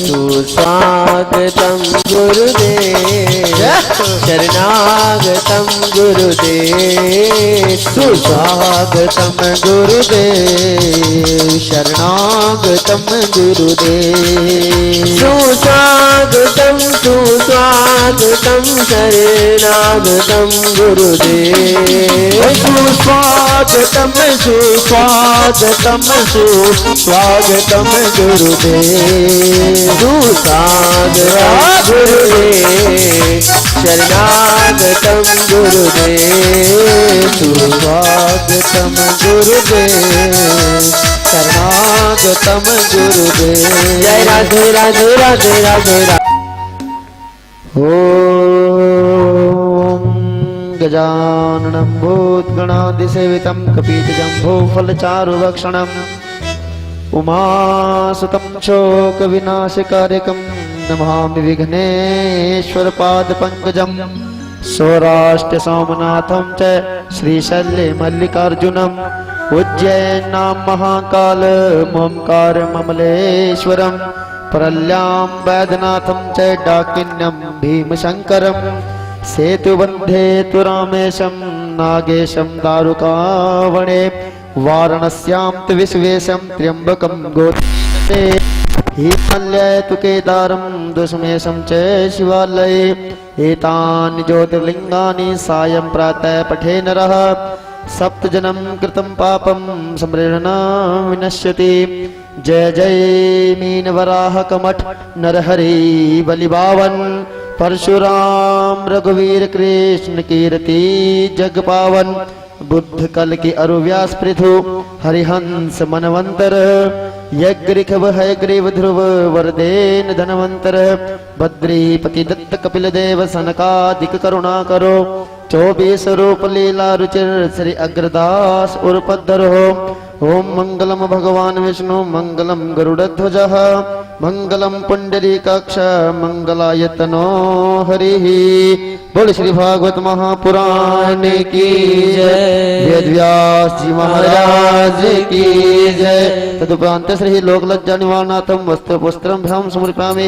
सुस्वागतम गुरुदेव शरणागतम गुरुदेव सुस्वागतम गुरुदेव शरणागतम गुरुदेव सुस्वागतम सुस्वागतम शरणागतम गुरुदेव सुस्वागतम सुस्वागतम सुस्वागतम गुरुदेव सुस्वागतम गुरुदेव शरणागतम गुरुदेव सुस्वागतम गुरुदेव शरणागतम गुरुदेव। जय राधे राधे राधे राधे राधे। ओम गजाननं भूतगणादिसेवितं कपीतजम्बूफलचारुभक्षणम् उमासुतं शोकविनाशकारिकं नमामि विघ्नेश्वरपादपङ्कजं सौराष्ट्र सोमनाथं च श्रीशैल्यमल्लिकार्जुनम् उज्जैनां महाकाल ओंकारममलेश्वरं परल्यां वैद्यनाथं च डाकिन्यं भीमशङ्करं सेतुबन्धे तु रामेशं नागेशं दारुकावणे वाराणस्यां तु विश्वेशं त्र्यम्बकं गोत्रे हिमालये तु केदारं दुष्मेशं च शिवालये एतानि ज्योतिर्लिङ्गानि सायं प्रातः पठे नरः सप्तजन्म कृतं पापं स्मरेण विनश्यति। जय जय मीनवराहकमठ नरहरि बलिबावन परशुराम रघुवीर कृष्ण कीर्ति जगपावन बुद्ध कल की अरुव्यास पृथु हरिहंस मनवंतर यज्ञ हयग्रीव ध्रुव वरदेन धनवंतर बद्रीपति दत्त कपिल देव सनकादिक करुणा करो 24 रूप लीला रुचिर श्री अग्रदास उर्पद्धर हो। ओम मंगलम भगवान विष्णु मंगलम गरुड़ध्वज मंगलम पुंडरीकाक्ष मंगलायतनो हरि। बोल श्री भागवत महापुराण की जय। वेद व्यास जी महाराज की जय। तदुपरांत श्री लोकलज्जा निवारणार्थम वस्त्र पुस्त्रम भ्याम समर्पयामि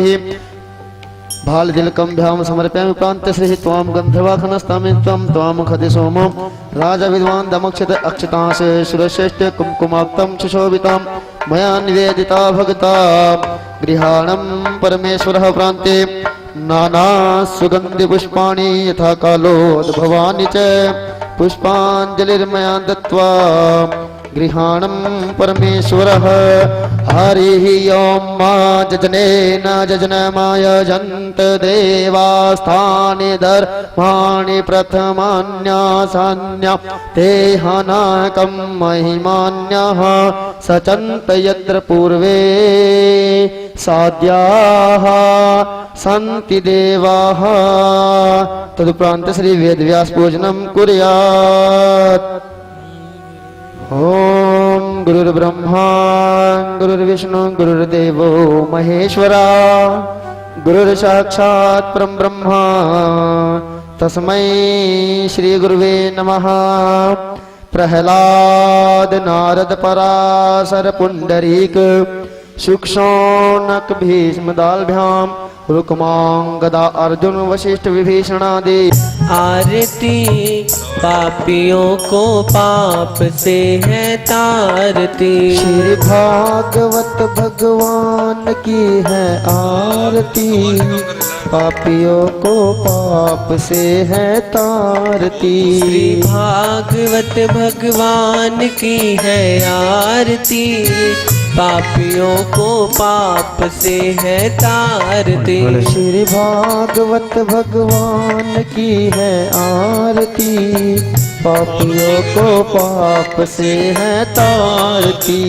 भालतिलकं भ्याम समर्पयामि प्रांत श्री त्वां गंधर्वाखनस्तामि त्वां खदि सोमो राजा विद्वान् दमक्षत अक्षतांश शिरश्रेष्ठ कुंकुमाक्तं सुशोभितां मया निवेदिता भगता गृहाणं परमेश्वरः प्रान्ते नाना सुगंधि पुष्पाणि यथा कालोद्भवानि च पुष्पाञ्जलिर्मया दत्त्वा गृहाणं परमेश्वरः। हरिः ओं मा जजनेन जजनमायजन्त देवास्थानि धर्माणि प्रथमान्यासान्या तेहानाकं महिमान्यः सचन्त यत्र पूर्वे साद्याः सन्ति देवाः। तदुपरान्त श्री वेदव्यास पूजनं कुर्यात्। ओम गुरुर्ब्रह्मा गुरुर्विष्णु गुरुर्देवो महेश्वरा गुरुर्साक्षात् परं ब्रह्मा तस्मै श्री गुरुवे नमः। प्रहलाद नारद पराशर पुंडरीक शुक्षौनक भीष्म दाल्भ्यां रुक्मां गदा अर्जुन वशिष्ठ विभीषणादि। आरती पापियों को पाप से है तारती। श्री भागवत भगवान की है आरती पापियों को पाप से है तारती। श्री भागवत भगवान की है आरती पापियों को पाप से है तारती। श्री भागवत भगवान की है आरती पापियों को पाप से है तारती।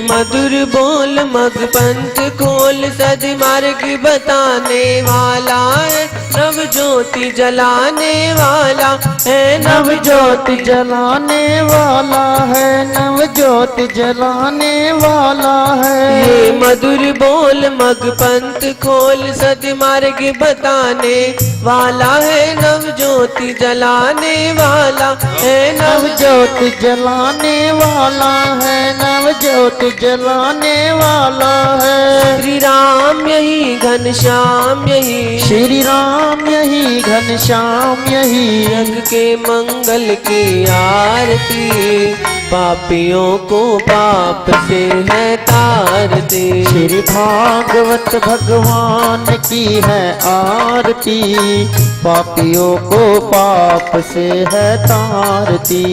मधुर बोल मग पंथ खोल सद मार्ग बताने वाला है, नव ज्योति जलाने वाला है नव ज्योति जलाने वाला है, नव ज्योति जलाने वाला है। ये मधुर बोल मग पंथ खोल सदमार्ग बताने वाला है, नव ज्योति जलाने वाला है, नव ज्योति जलाने वाला है, नव ज्योति जलाने वाला है। श्री राम यही घनश्याम यही, श्री राम यही घनश्याम यही, जग के मंगल की आरती, पापियों को पाप से है तारती। श्री भागवत भगवान की है आरती, पापियों को पाप से है तारती।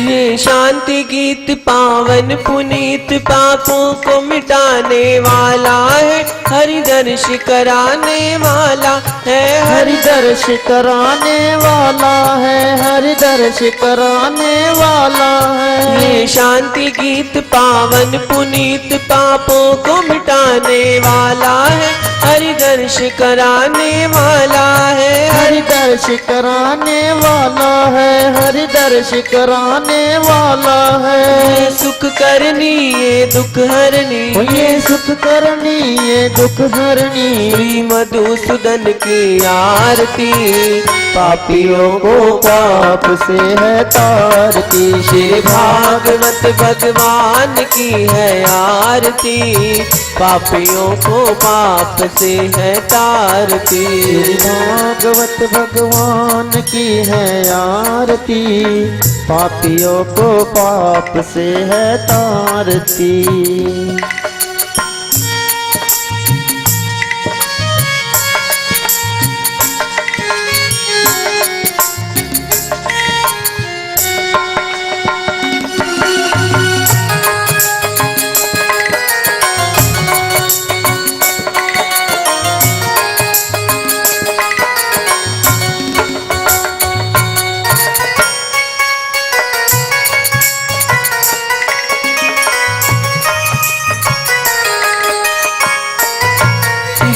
ये शांति गीत पावन पुनीत, पापों को मिटाने वाला है, हरि दर्श कराने वाला है, हरि दर्श कराने वाला है, हरि दर्श कराने वाला है। ये शांति गीत पावन पुनीत, पापों को मिटाने वाला है, हरि दर्श कराने वाला है, हरि दर्श कराने वाला है, हरि दर्श कराने वाला है। ये सुख करनी ये दुख हरनी, ये सुख करनी ये दुख हरनी, श्री मधुसूदन की आरती, पापियों को पाप से है तारती। श्री भागवत भगवान की है आरती, पापियों को पाप से है तारती। श्री भागवत भगवान की है आरती, पापियों को पाप से है तारती।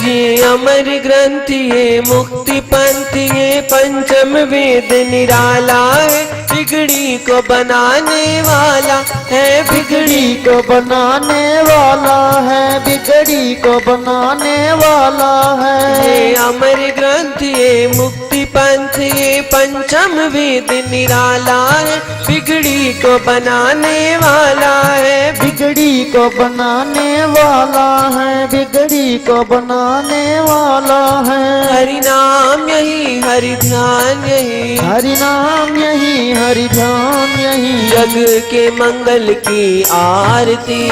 ये अमर ग्रंथ ये मुक्ति पंथ, ये पंचम वेद निराला है, बिगड़ी को बनाने वाला है, बिगड़ी को बनाने वाला है, बिगड़ी को बनाने वाला है। ये अमर ग्रंथ ये मुक्ति पंथ, ये पंचम वेद निराला है, बिगड़ी को बनाने वाला है, बिगड़ी को बनाने वाला है, बिगड़ी को बनाने वाला है। हरि नाम यही हरि ध्यान यही, हरि नाम यही हरि ध्यान यही, जग के मंगल की आरती,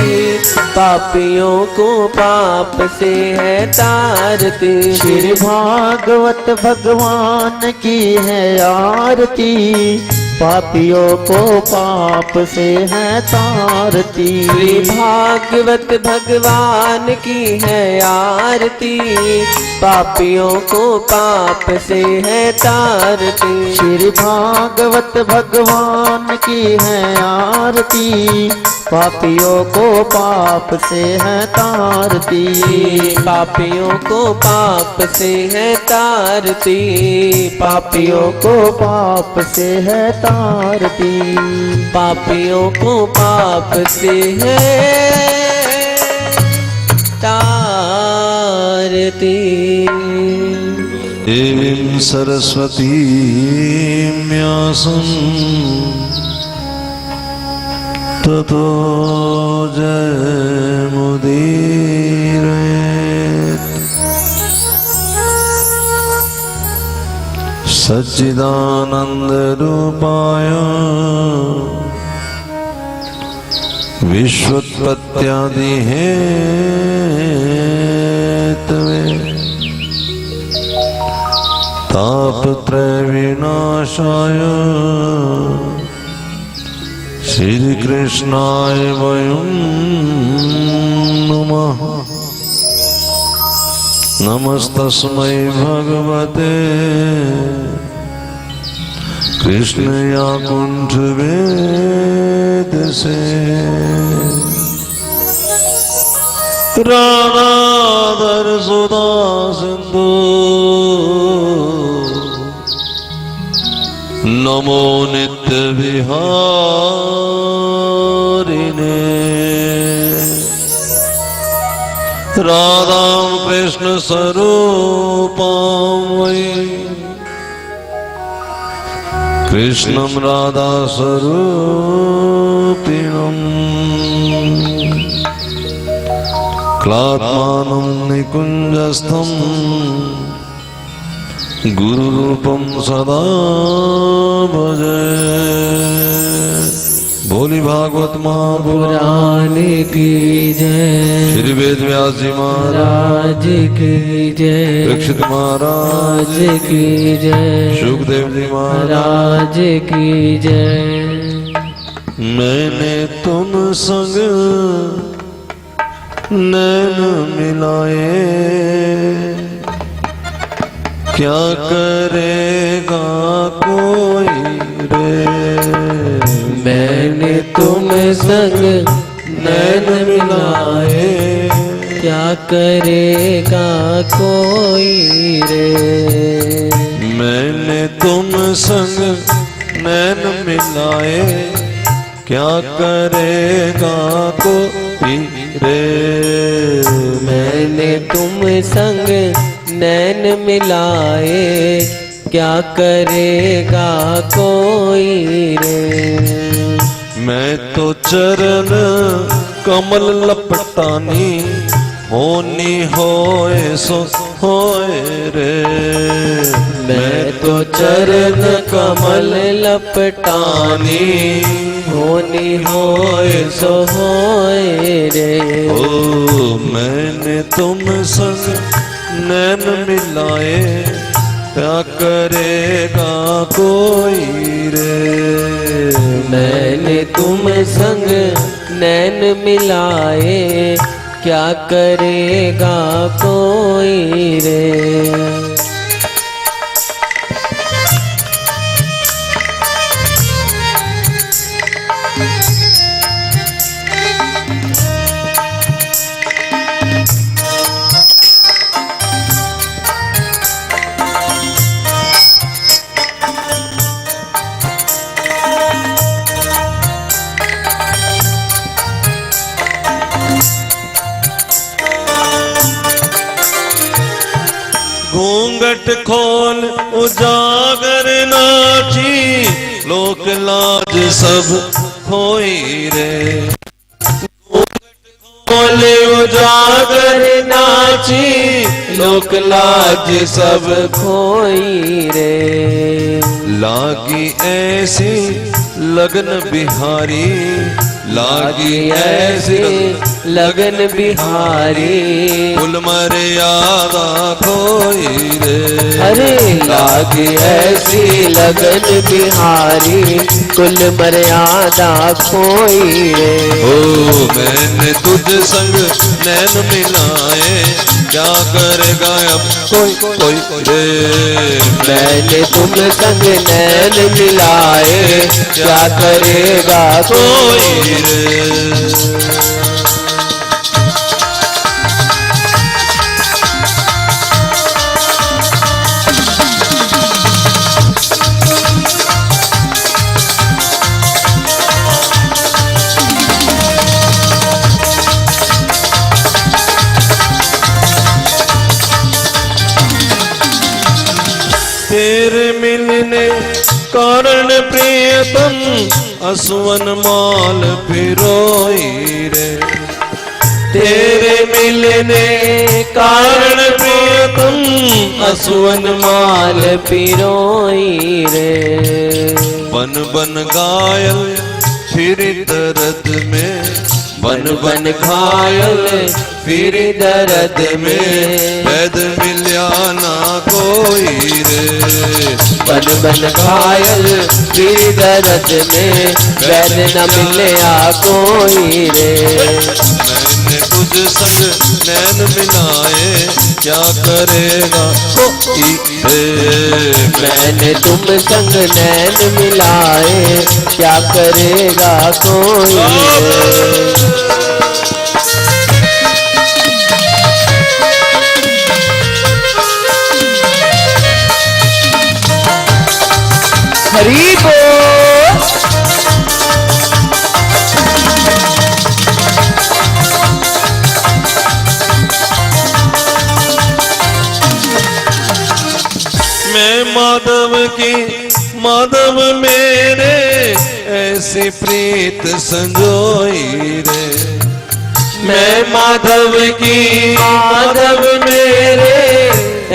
पापियों को पाप से है तारती। श्री भागवत भगवान की है आरती, पापियों को पाप से है तारती। श्री भागवत भगवान की है आरती, पापियों को पाप से है तारती। श्री भागवत भगवान की है आरती, पापियों को पाप से है तारती। पापियों को पाप से है तारती, पापियों को पाप से है तारती। पापियों को पाप से है तारती। देवीं सरस्वतीं व्यासं ततो जयमुदीरयेत्। सच्चिदानन्दरूपाय विश्वोत्पत्त्यादिहेतवे तापत्रय विनाशाय श्री कृष्णाय वयं नमः। नमस्तस्मै भगवते कृष्णया कुंठ वेदसे राधाधर सुधा सिंधु नमो नित्य विहारिणे राधा कृष्ण स्वरूपं वै कृष्णं राधा स्वरूपिणम् क्लात्मानं निकुञ्जस्थं गुरुरूपं सदा भजे। बोली भागवत महापुराण की जय। श्री वेद व्यास जी महाराज की जय। दीक्षित महाराज की जय। सुखदेव जी महाराज की जय। मैंने तुम संग नैन मिलाए क्या करेगा कोई रे। मैंने तुम संग नैन मिलाए क्या करेगा कोई रे। मैंने तुम संग नैन मिलाए क्या करेगा कोई रे। मैंने तुम संग नैन मिलाए क्या करेगा कोई रे। मैं तो चरण कमल लपटानी होनी होए सो होए रे। मैं तो चरण कमल लपटानी होनी होए सो होए रे। ओ मैंने तुम संग नैन मिलाए क्या करेगा कोई रे। मैंने तुम संग नैन मिलाए क्या करेगा कोई रे। घूंघट खोल उजागर नाची लोक लाज सब खोई रे। खोल उजागर नाची लोक लाज सब खोई रे। लागी ऐसी लगन बिहारी लागी ऐसी लगन बिहारी कुल मर्यादा खोई रे। अरे लागी ऐसी लगन बिहारी कुल मर्यादा खोई रे। ओ मैंने तुझ संग नैन मिलाए क्या करेगा अब कोई कोई रे। मैंने तुम संग नैन मिलाए क्या करेगा कोई रे। तेरे मिलने कारण प्रियतम असवन माल फिरोई रे। तेरे मिलने कारण प्रियतम असवन माल पिरोई रे। बन बन घायल फिर दर्द में बन बन घायल फिर दर्द में वैद मिल्या ना कोई रे। बन बन घायल पीर दर्द में वैद न मिले कोई रे। मैंने तुझ संग नैन मिलाए क्या करेगा कोई रे। मैंने तुम संग नैन मिलाए क्या करेगा कोई रे। हरि बोल। मैं माधव की माधव मेरे ऐसी प्रीत संजोई रे। मैं माधव की माधव मेरे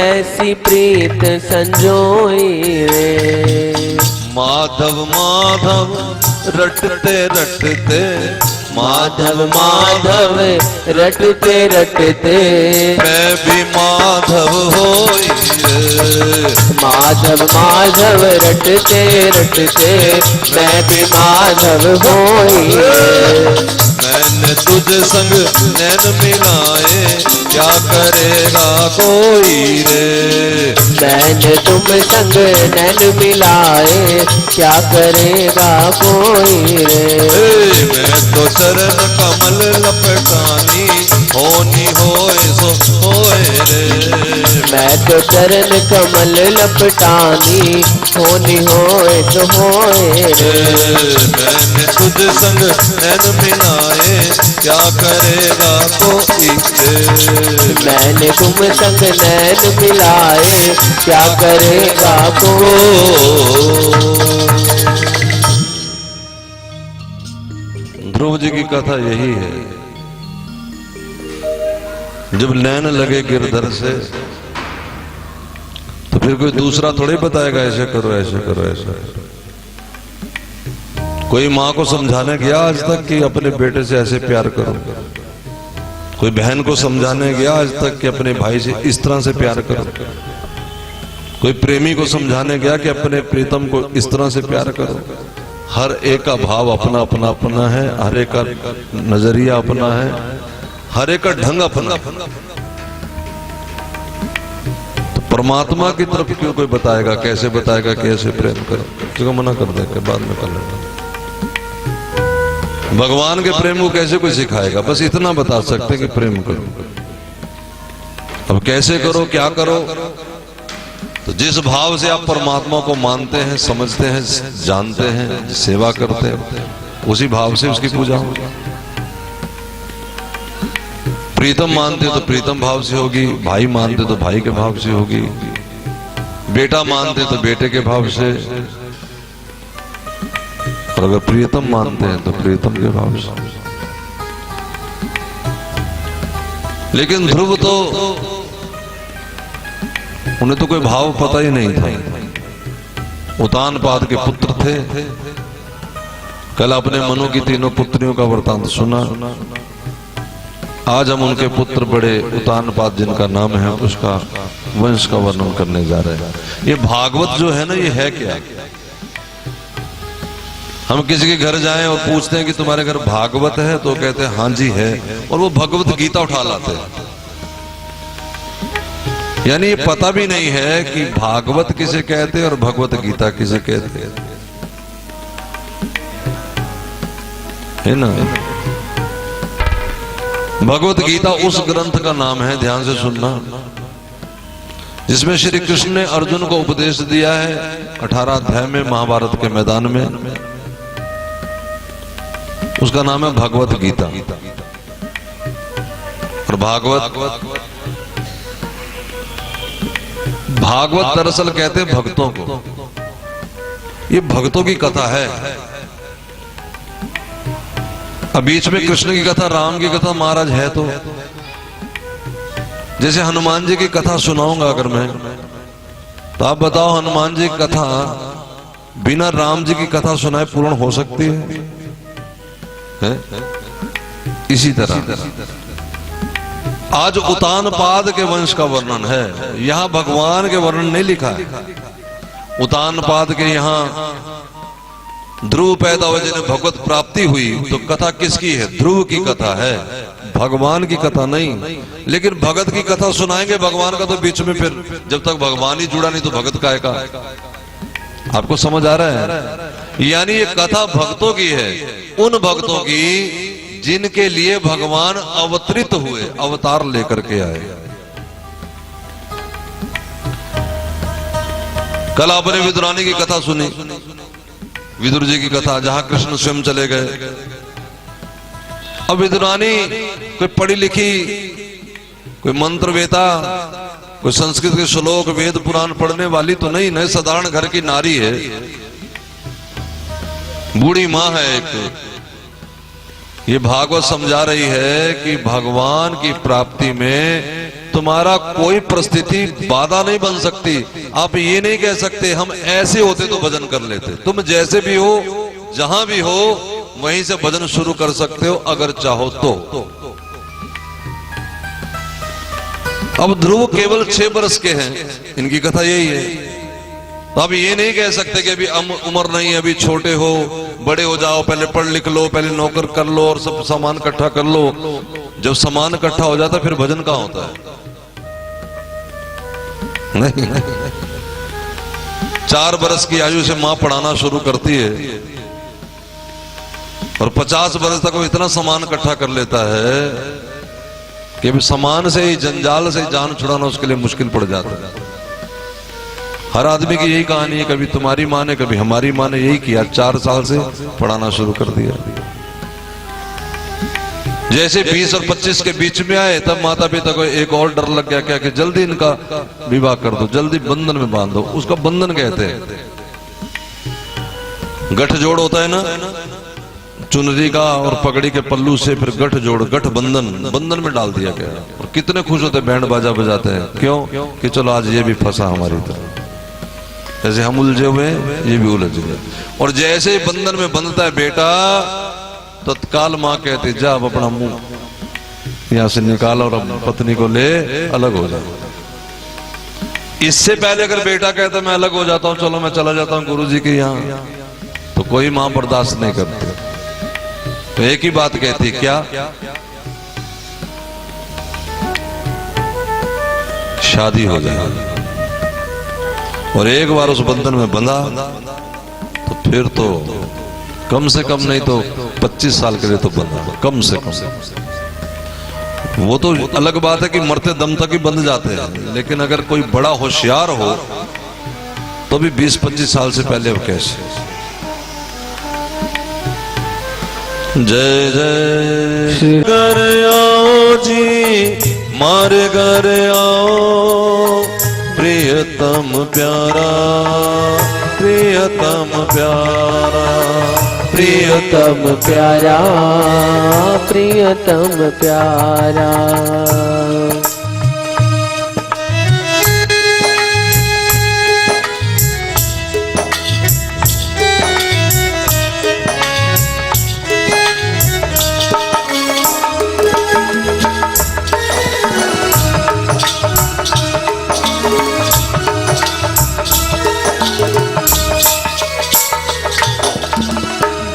ऐसी प्रीत संजोई रे। माधव माधव रटते रटते माधव माधव रटते रटते मैं भी माधव होई रे। माधव माधव रटते रटते मैं भी माधव होई रे। मैंने तुझ संग नैन मिलाए क्या करेगा कोई रे। मैंने तुम संग नैन मिलाए क्या करेगा कोई रे। मैं तो चरण कमल लपटानी होनी होए सो होए रे। मैं तो चरण कमल लपटानी होनी होए तो होए रे। मैंने तुझ संग नैन मिलाए क्या करेगा कोई रे। मैंने तुम संग नैन मिलाए क्या करेगा ध्रुव जी की कथा यही है, जब नैन लगे गिरधर से तो फिर कोई दूसरा थोड़ी बताएगा ऐसे करो ऐसे करो ऐसे करो। कोई माँ को समझाने गया आज तक कि अपने बेटे से ऐसे प्यार करो। कोई बहन को समझाने गया आज तक कि अपने भाई से इस तरह से प्यार करो। कोई प्रेमी को समझाने गया कि अपने प्रीतम को इस तरह से प्यार करो। हर एक का भाव अपना अपना अपना है, हर एक का नजरिया अपना है, हर एक का ढंग अपना। तो परमात्मा की तरफ क्यों कोई बताएगा, कैसे बताएगा कैसे प्रेम करो, क्यों मना कर देगा बाद में कर लेगा। भगवान के प्रेम को कैसे कोई सिखाएगा, बस इतना बता सकते कि प्रेम करो। अब कैसे करो क्या करो, तो जिस भाव से आप परमात्मा को मानते हैं, समझते हैं, जानते हैं, सेवा करते हैं, उसी भाव से उसकी पूजा होगी। प्रीतम मानते तो प्रीतम भाव से होगी, भाई मानते तो भाई के भाव से होगी, बेटा मानते तो बेटे के भाव से, और अगर प्रियतम मानते हैं तो प्रियतम के भाव से। लेकिन ध्रुव तो उन्हें तो कोई भाव पता ही नहीं था। उतानपाद के पुत्र थे। कल अपने मनु की तीनों पुत्रियों का वृतांत सुना। आज हम उनके पुत्र बड़े उतानपाद जिनका नाम है उसका वंश का वर्णन करने जा रहे हैं। ये भागवत जो है ना, ये है क्या? हम किसी के घर जाएं और पूछते हैं कि तुम्हारे घर भागवत है, तो कहते हैं हाँ जी है, और वो भगवत गीता उठा लाते हैं। यानी ये पता भी नहीं है कि भागवत किसे कहते हैं और भगवत गीता किसे कहते हैं, है ना। भगवत गीता उस ग्रंथ का नाम है, ध्यान से सुनना, जिसमें श्री कृष्ण ने अर्जुन को उपदेश दिया है 18 अध्याय में महाभारत के मैदान में। उसका नाम है भगवत गीता। और भागवत दरअसल कहते हैं भक्तों को। ये भक्तों की कथा है। अब बीच में कृष्ण की कथा, राम की कथा महाराज है तो, जैसे हनुमान जी की कथा सुनाऊंगा अगर मैं, तो आप बताओ हनुमान जी की कथा बिना राम जी की कथा सुनाए पूर्ण हो सकती है? इसी तरह आज उतानपाद के वंश का वर्णन है। यहां भगवान के वर्णन नहीं लिखा है। उतान पाद के यहाँ ध्रुव पैदा हुए जिन्हें भगवत प्राप्ति हुई, तो कथा किसकी है? ध्रुव की कथा है, भगवान की कथा नहीं। लेकिन भगत की कथा सुनाएंगे, भगवान का तो बीच में फिर जब तक भगवान ही जुड़ा नहीं तो भगत काय का? आपको समझ आ रहा है? यानी ये कथा भक्तों की है, उन भक्तों की जिनके लिए भगवान अवतरित हुए, अवतार लेकर के आए। कल आपने विदुरानी की कथा सुनी, विदुर जी की कथा, जहां कृष्ण स्वयं चले गए। अब विदुरानी कोई पढ़ी लिखी, कोई मंत्र वेता, कोई संस्कृत के श्लोक वेद पुराण पढ़ने वाली तो नहीं, नहीं साधारण घर की नारी है, बूढ़ी माँ है एक। ये भागवत समझा रही है कि भगवान की प्राप्ति में तुम्हारा कोई परिस्थिति बाधा नहीं बन सकती। आप ये नहीं कह सकते हम ऐसे होते तो भजन कर लेते। तुम जैसे भी हो, जहां भी हो, वहीं से भजन शुरू कर सकते हो अगर चाहो तो। अब ध्रुव केवल 6 वर्ष के हैं, इनकी कथा यही है। तो अब ये नहीं कह सकते कि अभी उम्र नहीं है, अभी छोटे हो, बड़े हो जाओ, पहले पढ़ लिख लो, पहले नौकर कर लो और सब सामान इकट्ठा कर लो। जब सामान इकट्ठा हो जाता फिर भजन कहां होता है? नहीं। 4 वर्ष की आयु से मां पढ़ाना शुरू करती है और 50 वर्ष तक वो इतना सामान इकट्ठा कर लेता है कि अभी सामान से ही, जंजाल से ही जान छुड़ाना उसके लिए मुश्किल पड़ जाता है। हर आदमी की यही कहानी है, कभी तुम्हारी माँ ने, कभी हमारी माँ ने यही किया, 4 साल से पढ़ाना शुरू कर दिया। जैसे 20 और 25 के बीच में आए तब माता पिता को एक और डर लग गया, क्या कि जल्दी इनका विवाह कर दो, जल्दी बंधन में बांध दो। उसका बंधन कहते हैं, गठजोड़ होता है ना, चुनरी का और पगड़ी के पल्लू से फिर गठजोड़, गठबंधन, बंधन में डाल दिया गया। और कितने खुश होते, बैंड बाजा बजाते हैं। क्यों? कि चलो आज ये भी फंसा हमारी तरह, जैसे हम उलझे हुए ये भी उलझ गए। और जैसे ही बंधन में बंधता है बेटा, तत्काल मां कहती जा अब अपना मुंह यहां से निकाल और अब पत्नी को ले अलग हो जा। इससे पहले अगर बेटा कहता मैं अलग हो जाता हूं, चलो मैं चला जाता हूं गुरुजी के यहां, तो कोई मां बर्दाश्त नहीं करती। तो एक ही बात कहती, क्या? शादी हो जाए। और एक बार उस बंधन में बंधा तो फिर तो कम से कम नहीं तो 25 साल के लिए तो बंधा, कम से कम। वो तो अलग बात है कि मरते दम तक ही बंध जाते हैं, लेकिन अगर कोई बड़ा होशियार हो तो भी 20-25 साल से पहले वो कैसे? जय जय श्री घर आओ जी, मारे घर आओ, प्रियतम प्यारा, प्रियतम प्यारा, प्रियतम प्यारा, प्रियतम प्यारा।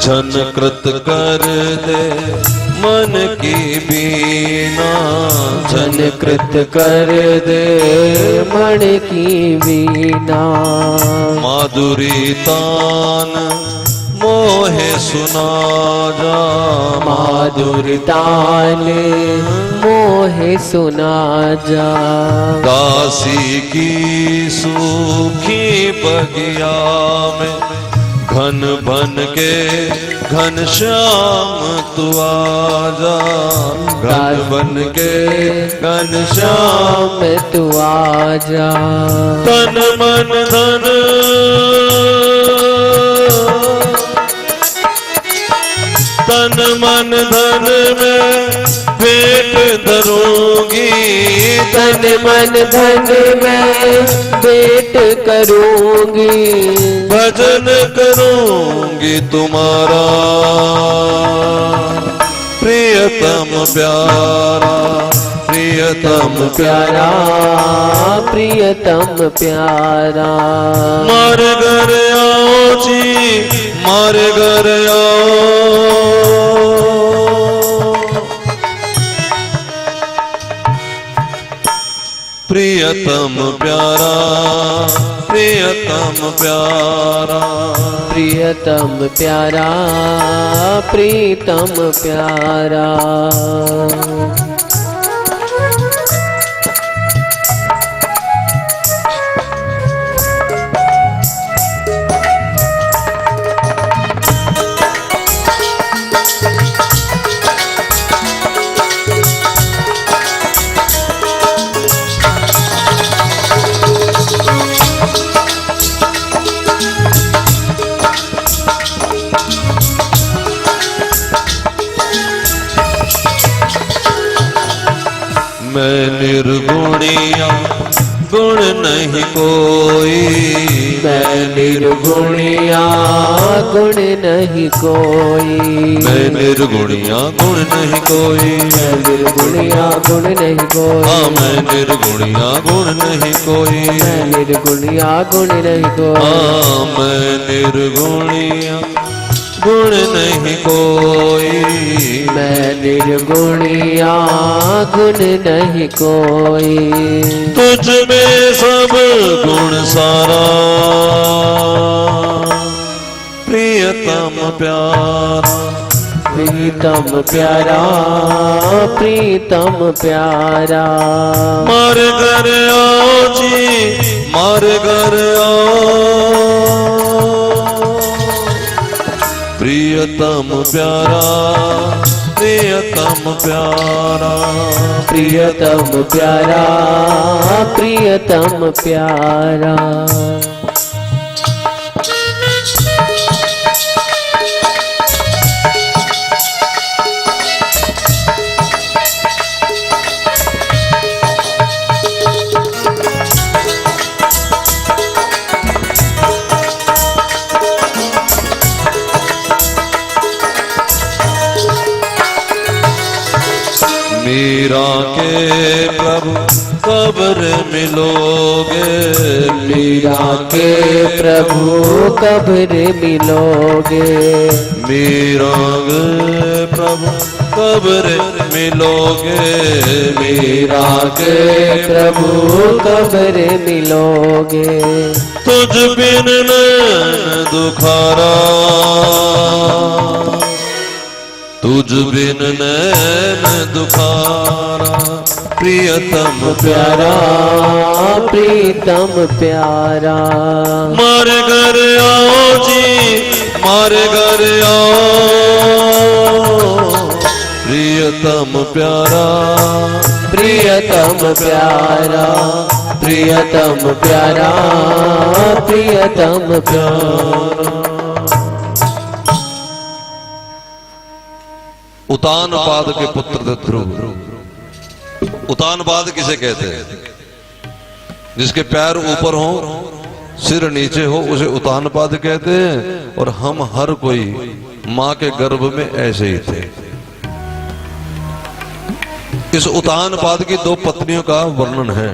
जनकृत कर दे मन की बीना, जनकृत कर दे मन की बीना। माधुरी तान मोहे सुना जा, माधुरी तान मोहे सुना जा। काशी की सूखी बगिया में घन बन के घन श्याम तू आजा, घन बन के घन श्याम तू आजा। तन मन धन तन मन धन में भेंट धरूंगी, तन मन धन में भेंट करूंगी। भजन करूंगी तुम्हारा, प्रियतम प्यारा, प्रियतम प्यारा प्रियतम प्यारा। मारे घर आओ जी, मारे घर आओ। प्रियतम प्यारा, प्रियतम प्यारा, प्रियतम प्यारा प्रीतम प्यारा। मैं निर्गुणिया गुण नहीं कोई, मैं निर्गुणिया गुण नहीं कोई, मैं निर्गुणिया गुण नहीं कोई, मैं निर्गुणिया गुण नहीं कोई, हाँ मैं निर्गुणिया गुण नहीं कोई, मैं निर्गुणिया गुण नहीं कोई, हाँ मैं निर्गुणिया गुण नहीं कोई, मैं निर्गुणिया गुण नहीं कोई। तुझ में सब गुण सारा, प्रियतम प्यारा, प्रीतम प्यारा प्रीतम प्यारा। मारे घर आओ जी, मारे घर आओ। प्रियतम प्यारा, प्रियतम प्यारा, प्रियतम प्यारा प्रियतम प्यारा। मीरा के प्रभु कब्र मिलोगे, मीरा के प्रभु कब्र मिलोगे, मीरा के प्रभु कब्र मिलोगे, मीरा के प्रभु कब्र मिलोगे। तुझ बिन नैन दुखारा, तुझ बिन नैन दुखारा, प्रियतम प्यारा प्रीतम प्यारा। मारे घर आओ जी, मारे घर आओ। प्रियतम प्यारा, प्रियतम प्यारा प्रियतम प्यारा प्रियतम प्यारा। उतानपाद के पुत्र थे ध्रुव। उतानपाद किसे कहते हैं? जिसके पैर ऊपर हो, सिर नीचे हो, उसे उतानपाद कहते हैं। और हम हर कोई मां के गर्भ में ऐसे ही थे। इस उतानपाद की दो पत्नियों का वर्णन है,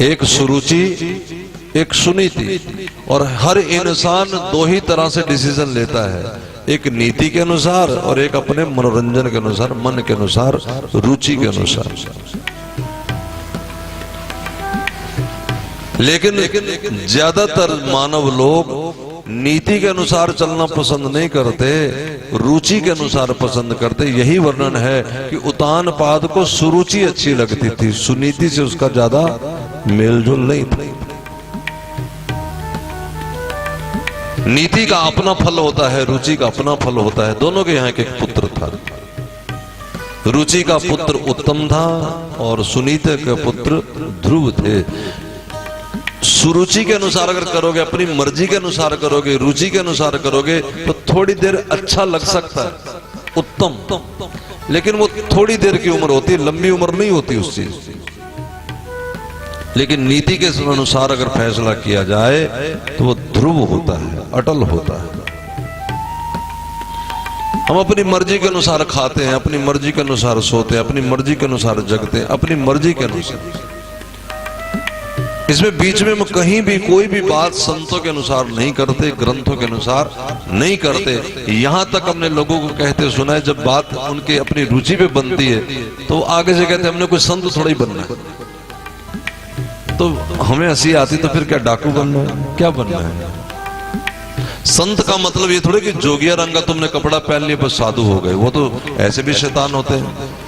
एक सुरुचि, एक सुनीति। और हर इंसान दो ही तरह से डिसीजन लेता है, एक नीति के अनुसार और एक अपने मनोरंजन के अनुसार, मन के अनुसार, रुचि के अनुसार। लेकिन ज्यादातर मानव लोग नीति के अनुसार चलना पसंद नहीं करते, रुचि के अनुसार पसंद करते। यही वर्णन है कि उतानपाद को सुरुचि अच्छी लगती थी, सुनीति से उसका ज्यादा मेलजोल नहीं था। नीति का अपना फल होता है, रुचि का अपना फल होता है। दोनों के यहाँ एक पुत्र था। रुचि का पुत्र उत्तम था और सुनीति के पुत्र ध्रुव थे। सुरुचि के अनुसार अगर करोगे, अपनी मर्जी के अनुसार करोगे, रुचि के अनुसार करोगे तो थोड़ी देर अच्छा लग सकता है, उत्तम, लेकिन वो थोड़ी देर की उम्र होती है, लंबी उम्र नहीं होती उस चीज। लेकिन नीति के अनुसार अगर फैसला किया जाए तो वो ध्रुव होता है, अटल होता है। हम अपनी मर्जी के अनुसार खाते हैं, अपनी मर्जी के अनुसार सोते हैं, अपनी मर्जी के अनुसार जगते हैं, अपनी मर्जी के अनुसार। इसमें बीच में हम कहीं भी कोई भी बात संतों के अनुसार नहीं करते, ग्रंथों के अनुसार नहीं करते। यहां तक हमने लोगों को कहते सुना है, जब बात उनके अपनी रुचि पे बनती है तो आगे से कहते हमने कोई संत थोड़ा ही बनना है। तो हमें हंसी आती, तो फिर क्या डाकू बनना है, क्या बनना है? संत का मतलब ये थोड़े कि जोगिया रंग का तुमने कपड़ा पहन लिया बस साधु हो गए। वो तो ऐसे भी शैतान होते हैं।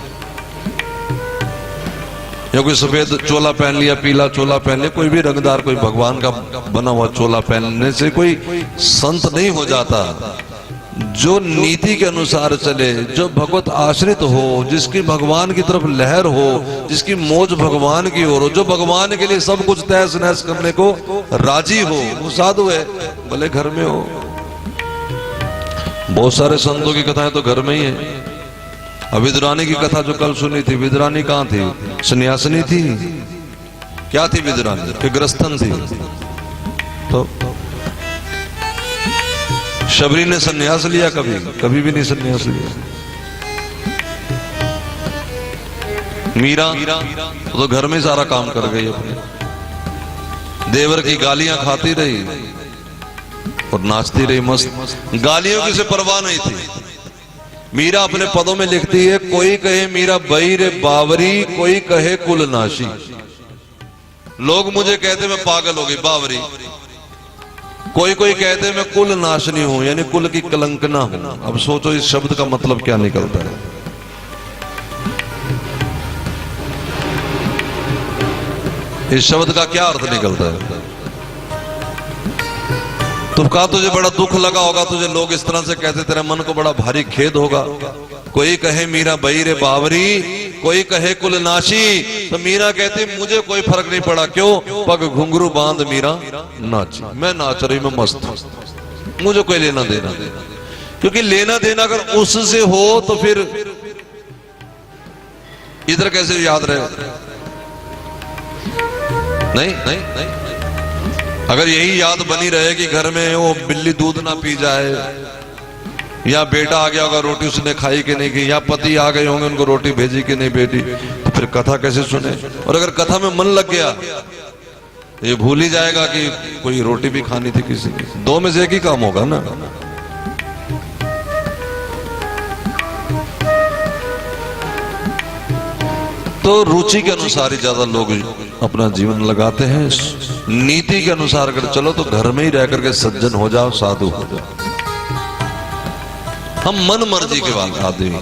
या कोई सफेद चोला पहन लिया, पीला चोला पहन लिया, कोई भी रंगदार, कोई भगवान का बना हुआ चोला पहनने से कोई संत नहीं हो जाता। जो नीति के अनुसार चले, जो भगवत आश्रित हो, जिसकी भगवान की तरफ लहर हो, जिसकी मौज भगवान की ओर हो, जो भगवान के लिए सब कुछ तहस नहस करने को राजी हो, वो साधु है, भले घर में हो। बहुत सारे संतों की कथाएं तो घर में ही है। अब विदुरानी की कथा जो कल सुनी थी, विदुरानी कहाँ थी? सन्यासिनी थी। क्या थी विदुरानी? कि गृहस्थन थी। तो शबरी ने सन्यास लिया? कभी कभी भी नहीं सन्यास लिया। मीरा तो घर में सारा काम कर गई अपने। देवर की गालियां खाती रही और नाचती रही मस्त। गालियों की से परवाह नहीं थी। मीरा अपने पदों में लिखती है, कोई कहे मीरा बई रे बावरी, कोई कहे कुलनाशी। लोग मुझे कहते मैं पागल हो गई, बावरी। कोई कोई कहते मैं कुल नाशनी हूं, यानी कुल की कलंकना हूं। अब सोचो इस शब्द का मतलब क्या निकलता है। इस शब्द का क्या अर्थ निकलता है? तो कहा तुझे बड़ा दुख लगा होगा, तुझे लोग इस तरह से कहते, तेरे मन को बड़ा भारी खेद होगा। कोई कहे मीरा बई रे बावरी, कोई कहे कुलनाशी। तो मीरा कहती मुझे कोई फर्क नहीं पड़ा। क्यों? पग घुंघरू बांध मीरा नाची। मैं नाच रही, मैं मस्त, मुझे कोई लेना देना। क्योंकि लेना देना अगर उससे हो तो फिर इधर कैसे याद रहे? नहीं नहीं नहीं। अगर यही याद बनी रहे कि घर में वो बिल्ली दूध ना पी जाए, या बेटा आ गया होगा रोटी उसने खाई कि नहीं की, या पति आ गए होंगे उनको रोटी भेजी कि नहीं भेजी, तो फिर कथा कैसे सुने? और अगर कथा में मन लग गया ये भूल ही जाएगा कि कोई रोटी भी खानी थी किसी की। दो में से एक ही काम होगा ना। तो रुचि के अनुसार ही ज्यादा लोग अपना जीवन लगाते हैं। नीति के अनुसार अगर चलो तो घर में ही रह करके सज्जन हो जाओ, साधु हो जाओ। हम मन मर्जी के बाद आदमी।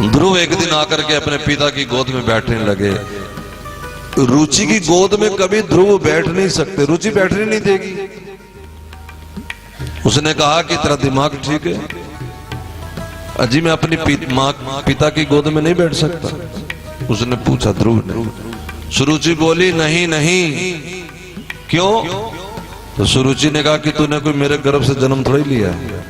ध्रुव एक दिन आकर के अपने पिता की गोद में बैठने लगे। रुचि की गोद में कभी ध्रुव बैठ नहीं सकते, रुचि बैठने नहीं देगी। उसने कहा कि तेरा दिमाग ठीक है? अजी मैं अपनी पिता की गोद में नहीं बैठ सकता। उसने पूछा ध्रुव ने। सुरुचि बोली नहीं नहीं। क्यों? तो सुरुचि ने कहा कि तूने कोई मेरे गर्भ से जन्म थोड़ी लिया है।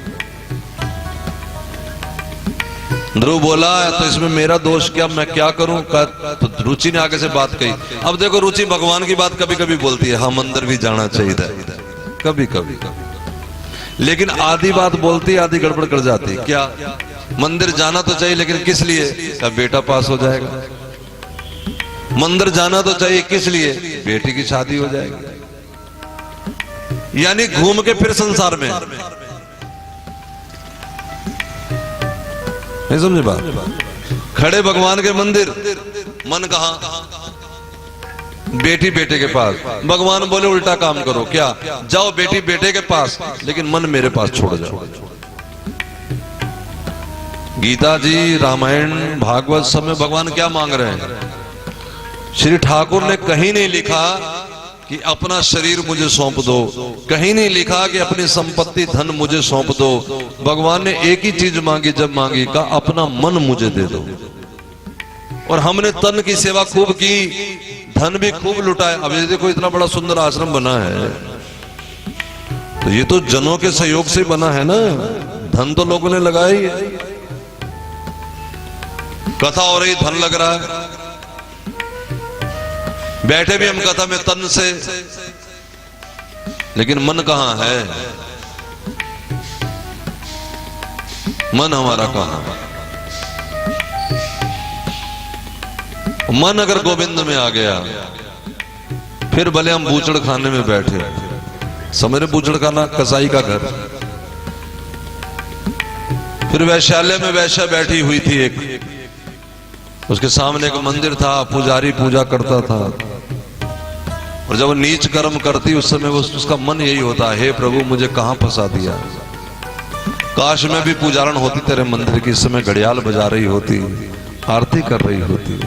ध्रुव बोला तो इसमें मेरा दोष क्या, मैं क्या करूं? तो रुचि ने आगे से बात कही। अब देखो रुचि भगवान की बात कभी कभी बोलती है, हाँ मंदिर भी जाना चाहिए कभी कभी, लेकिन आधी बात बोलती है, आधी गड़बड़ कर जाती है। क्या? मंदिर जाना तो चाहिए लेकिन किस लिए? क्या बेटा पास हो जाएगा। मंदिर जाना तो चाहिए किस लिए? बेटी की शादी हो जाएगी। यानी घूम के फिर संसार में। नहीं समझे बात? खड़े भगवान के मंदिर, मन कहां? बेटी बेटे के पास। भगवान बोले उल्टा काम करो। क्या? जाओ बेटी बेटे के पास, लेकिन मन मेरे पास छोड़ जाओ। गीता जी, रामायण, भागवत सब में भगवान क्या मांग रहे हैं? श्री ठाकुर ने कहीं नहीं लिखा कि अपना शरीर मुझे सौंप दो, कहीं नहीं लिखा कि अपनी संपत्ति धन मुझे सौंप दो। भगवान ने एक ही चीज मांगी, जब मांगी, का अपना मन मुझे दे दो। और हमने तन की सेवा खूब की, धन भी खूब लुटाए। अब ये देखो इतना बड़ा सुंदर आश्रम बना है, तो ये तो जनों के सहयोग से बना है ना। धन तो लोगों ने लगाया ही है। कथा हो रही, धन लग रहा है। बैठे भी हम कथा में तन से, लेकिन मन कहां है? मन हमारा कहां? मन अगर गोविंद में आ गया, फिर भले हम बूचड़ खाने में बैठे, समझ रहे? बूचड़ खाना कसाई का घर। फिर वैश्यालय में वैश्या बैठी हुई थी एक, उसके सामने एक मंदिर था, पुजारी पूजा करता था, और जब वो नीच कर्म करती उस समय उसका मन यही होता, हे प्रभु मुझे कहां फंसा दिया, काश में भी पूजारण होती तेरे मंदिर की, इस समय घड़ियाल बजा रही होती, आरती कर रही होती।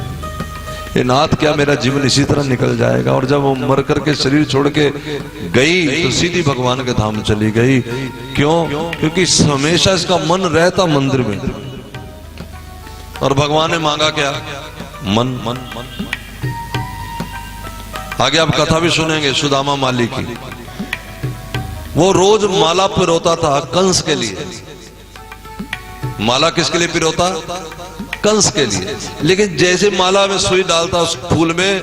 ये नाथ क्या मेरा जीवन इसी तरह निकल जाएगा? और जब वो मर करके शरीर छोड़ के गई तो सीधी भगवान के धाम चली गई। क्यों? क्योंकि हमेशा इसका मन रहता मंदिर में, और भगवान ने मांगा क्या? मन मन मन। आगे आप कथा भी सुनेंगे सुदामा माली की। वो रोज माला पिरोता था कंस के लिए। माला किसके लिए पिरोता? कंस के लिए। लेकिन जैसे माला में सुई डालता उस फूल में,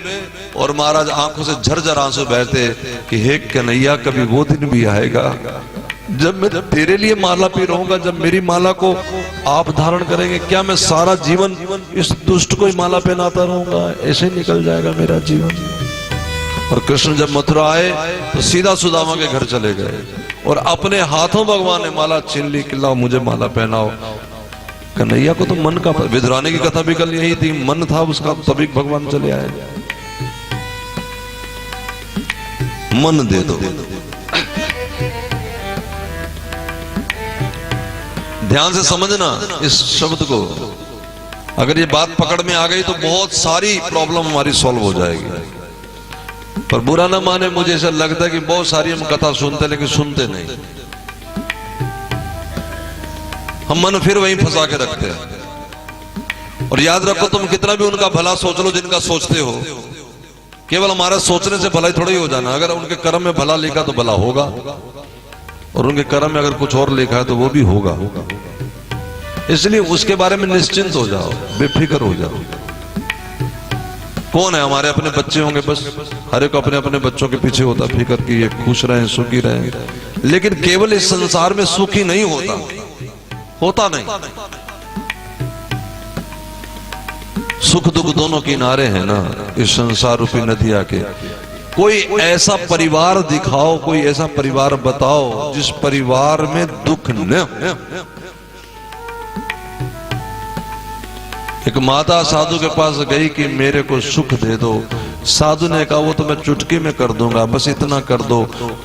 और महाराज आंखों से झरझर आंसू बहते कि हे कन्हैया कभी वो दिन भी आएगा जब मैं तेरे लिए माला पी रहूंगा, जब मेरी माला को आप धारण करेंगे। क्या मैं सारा जीवन इस दुष्ट को ही माला पहनाता रहूंगा? ऐसे निकल जाएगा मेरा जीवन। और कृष्ण जब मथुरा आए तो सीधा सुदामा के घर चले गए, और अपने हाथों भगवान ने माला छीन ली कि लाओ मुझे माला पहनाओ। कन्हैया को तो मन का, विद्राने की कथा भी कल यही थी, मन था उसका, तभी भगवान चले आए। मन दे दो। ध्यान से समझना इस शब्द को। अगर ये बात पकड़ में आ गई तो बहुत सारी प्रॉब्लम हमारी सॉल्व हो जाएगी। पर बुरा ना माने, मुझे ऐसा लगता है कि बहुत सारी हम कथा सुनते लेकिन सुनते नहीं। हम मन फिर वहीं फंसा के रखते हैं। और याद रखो, तुम कितना भी उनका भला सोच लो जिनका सोचते हो, केवल हमारा सोचने से भला थोड़ा ही हो जाना। अगर उनके कर्म में भला लिखा तो भला होगा, और उनके कर्म में अगर कुछ और लिखा है तो वो भी होगा। इसलिए उसके बारे में निश्चिंत हो जाओ, बेफिक्र हो जाओ। कौन है? हमारे अपने बच्चे होंगे, बस हर एक अपने अपने बच्चों के पीछे होता फिक्र कि ये खुश रहें, सुखी रहें। लेकिन केवल इस संसार में सुखी नहीं होता नहीं। सुख दुख दोनों किनारे हैं ना इस संसार रूपी नदिया के। कोई ऐसा परिवार दिखाओ, कोई ऐसा परिवार बताओ जिस परिवार में दुख न हो। एक माता साधु के पास गई कि मेरे को सुख दे दो। साधु ने कहा वो तो मैं चुटकी में कर दूंगा, बस इतना कर दो,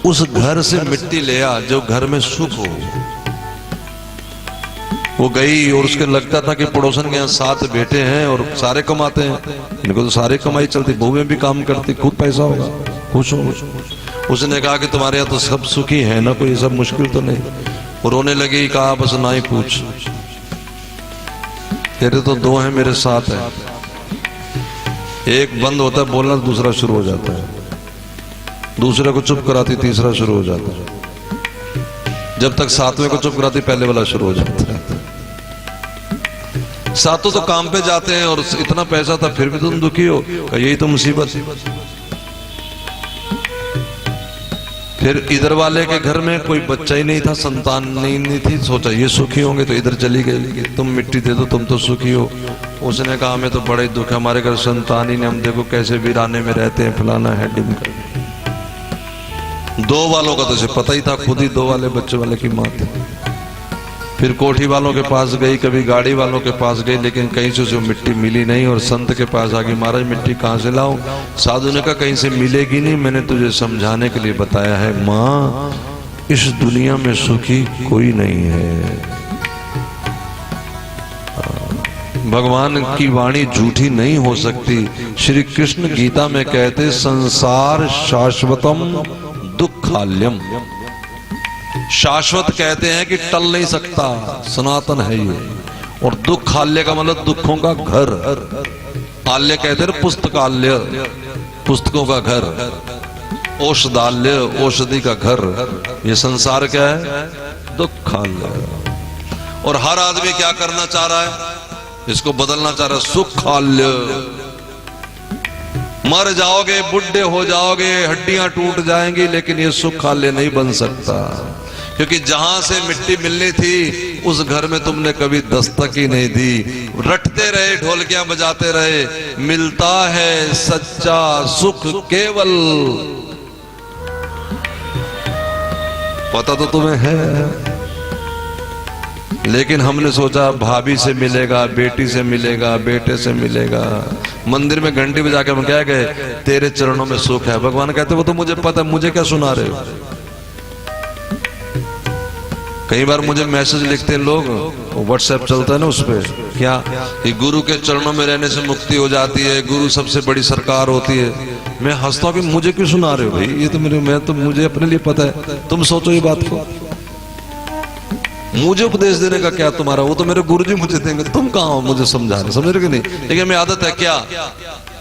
उस घर से मिट्टी ले आ जो घर में सुख हो। वो गई और उसके लगता था कि पड़ोसन के यहाँ 7 बेटे हैं और सारे कमाते हैं, इनको तो सारे कमाई चलती, बहुएं भी काम करती, खूब पैसा होगा, खुश हो। उसने कहा कि तुम्हारे यहाँ तो सब सुखी है ना, कोई सब मुश्किल तो नहीं। और रोने लगी, कहा बस ना ही पूछ, तेरे तो 2 हैं, मेरे 7 हैं। एक बंद होता है बोलना, दूसरा शुरू हो जाता है, दूसरे को चुप कराती, तीसरा शुरू हो जाता है, जब तक 7वें को चुप कराती पहले वाला शुरू हो जाता है। 7 तो काम पे जाते हैं और इतना पैसा था फिर भी तुम दुखी हो, यही तो मुसीबत। फिर इधर वाले के घर में कोई बच्चा ही नहीं था, संतान नहीं थी, सोचा ये सुखी होंगे तो इधर चली गई, तुम मिट्टी दे दो, तुम तो सुखी हो। उसने कहा हमें तो बड़े दुख है, हमारे घर संतान ही नहीं, हम देखो कैसे वीराने में रहते हैं, फलाना है ढिमका। 2 वालों का तो उसे पता ही था, खुद ही 2 वाले बच्चे वाले की माँ थी। फिर कोठी वालों के पास गई, कभी गाड़ी वालों के पास गई, लेकिन कहीं से उसे मिट्टी मिली नहीं। और संत के पास आ गई, महाराज मिट्टी कहाँ से लाऊं? साधु ने कहा कहीं से मिलेगी नहीं, मैंने तुझे समझाने के लिए बताया है। माँ, इस दुनिया में सुखी कोई नहीं है। भगवान की वाणी झूठी नहीं हो सकती। श्री कृष्ण गीता में कहते संसार शाश्वतम दुखाल्यम। शाश्वत कहते हैं कि टल नहीं सकता, सनातन है ये। और दुख आल्य का मतलब दुखों का घर। आल्य कहते हैं पुस्तकाल्य, पुस्तकों का घर। औषधाल्य, औषधि का घर। ये संसार क्या है? दुखाल्य। और हर आदमी क्या करना चाह रहा है? इसको बदलना चाह रहा है सुखाल्य। मर जाओगे, बुढ़े हो जाओगे, हड्डियां टूट जाएंगी, लेकिन ये सुखाल्य नहीं बन सकता। क्योंकि जहां से मिट्टी मिलनी थी उस घर में तुमने कभी दस्तक ही नहीं दी। रटते रहे, ढोलकियां बजाते रहे, मिलता है सच्चा सुख केवल। पता तो तुम्हें है, लेकिन हमने सोचा भाभी से मिलेगा, बेटी से मिलेगा, बेटे से मिलेगा। मंदिर में घंटी बजा के हम क्या गए, तेरे चरणों में सुख है। भगवान कहते वो तो मुझे पता है, मुझे क्या सुना रहे हो। कई बार मुझे मैसेज लिखते हैं लोग, व्हाट्सएप चलता है ना, उस पे क्या कि गुरु के चरणों में रहने से मुक्ति हो जाती है, गुरु सबसे बड़ी सरकार होती है। मैं हंसता हूं कि मुझे क्यों सुना रहे हो भाई, ये तो मुझे अपने लिए पता है, तुम सोचो ये बात को। मुझे उपदेश देने का क्या तुम्हारा, वो तो मेरे गुरुजी मुझे देंगे, तुम कहाँ हो मुझे समझा रहे, समझ रहे कि नहीं। लेकिन मेरी आदत है क्या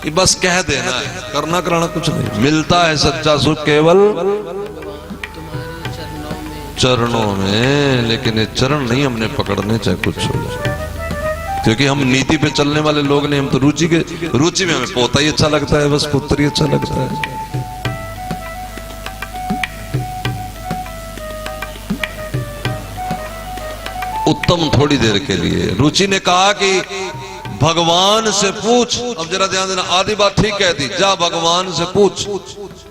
कि बस कह देना है, करना कराना कुछ नहीं। मिलता है सच्चा सुख केवल चरणों में, लेकिन ये चरण नहीं हमने पकड़ने चाहे कुछ हो जाए, क्योंकि हम नीति पे चलने वाले लोग नहीं। हम तो रुचि में हमें पोता ही अच्छा लगता है, बस पुत्र ही अच्छा लगता है। उत्तम थोड़ी देर के लिए। रुचि ने कहा कि भगवान से पूछ। अब जरा ध्यान देना, आधी बात ठीक कहती, जा भगवान से पूछ,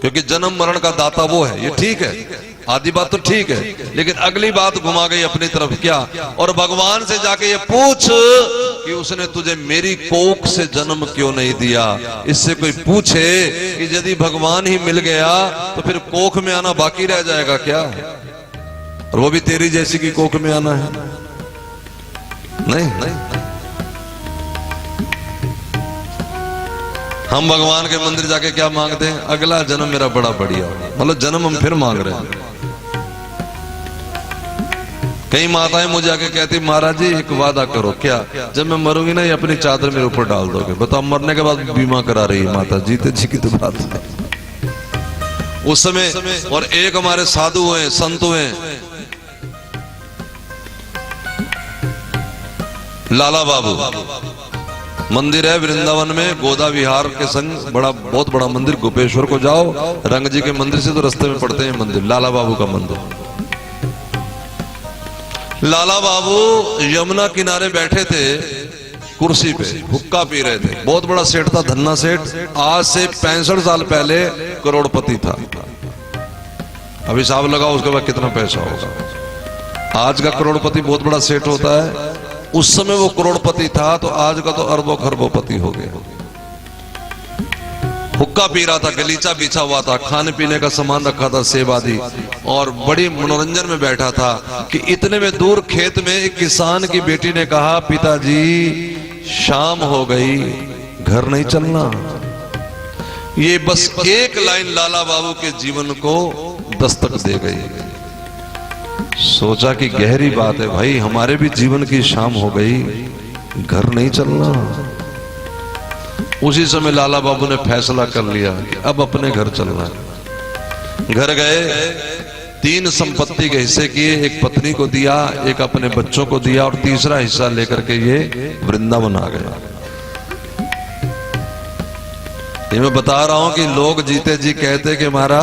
क्योंकि जन्म मरण का दाता वो है, ये ठीक है। आधी बात तो ठीक है, लेकिन अगली बात घुमा गई अपनी तरफ, क्या, और भगवान से जाके ये पूछ कि उसने तुझे मेरी कोख से जन्म क्यों नहीं दिया। इससे कोई पूछे कि यदि भगवान ही मिल गया तो फिर कोख में आना बाकी रह जाएगा क्या, और वो भी तेरी जैसी की कोख में आना है। नहीं, हम भगवान के मंदिर जाके क्या मांगते हैं, अगला जन्म मेरा बड़ा बढ़िया हो, मतलब जन्म हम फिर मांग रहे हैं। कई माताएं मुझे आके कहती, महाराज जी एक वादा करो। क्या, जब मैं मरूंगी ना ये अपनी चादर मेरे ऊपर डाल दोगे। बताओ, मरने के बाद बीमा करा रही है माता, जीते जी की तो बात है उस समय। और एक हमारे साधु हुए, संत हुए, लाला बाबू, मंदिर है वृंदावन में, गोदा विहार के संग बहुत बड़ा मंदिर। गोपेश्वर को जाओ, रंग जी के मंदिर से तो रास्ते में पड़ते हैं मंदिर, लाला बाबू का मंदिर। लाला बाबू यमुना किनारे बैठे थे कुर्सी पे, हुक्का पी रहे थे। बहुत बड़ा सेठ था, धन्ना सेठ, आज से 65 साल पहले करोड़पति था। अभी हिसाब लगाओ उसके बाद कितना पैसा होगा। आज का करोड़पति बहुत बड़ा सेठ होता है, उस समय वो करोड़पति था, तो आज का तो अरबों खरबोपति हो गया। हुक्का पी रहा था, गलीचा बिछा हुआ था, खाने पीने का सामान रखा था, सेब आदि, और बड़ी मनोरंजन में बैठा था कि इतने में दूर खेत में एक किसान की बेटी ने कहा, पिताजी शाम हो गई, घर नहीं चलना। ये बस एक लाइन लाला बाबू के जीवन को दस्तक दे गई। सोचा कि गहरी बात है भाई, हमारे भी जीवन की शाम हो गई, घर नहीं चलना। उसी समय लाला बाबू ने फैसला कर लिया कि अब अपने घर चलना है। घर गए, 3 संपत्ति के हिस्से किए, एक पत्नी को दिया, एक अपने बच्चों को दिया, और तीसरा हिस्सा लेकर के ये वृंदावन आ गया। ये मैं बता रहा हूं कि लोग जीते जी कहते कि हमारा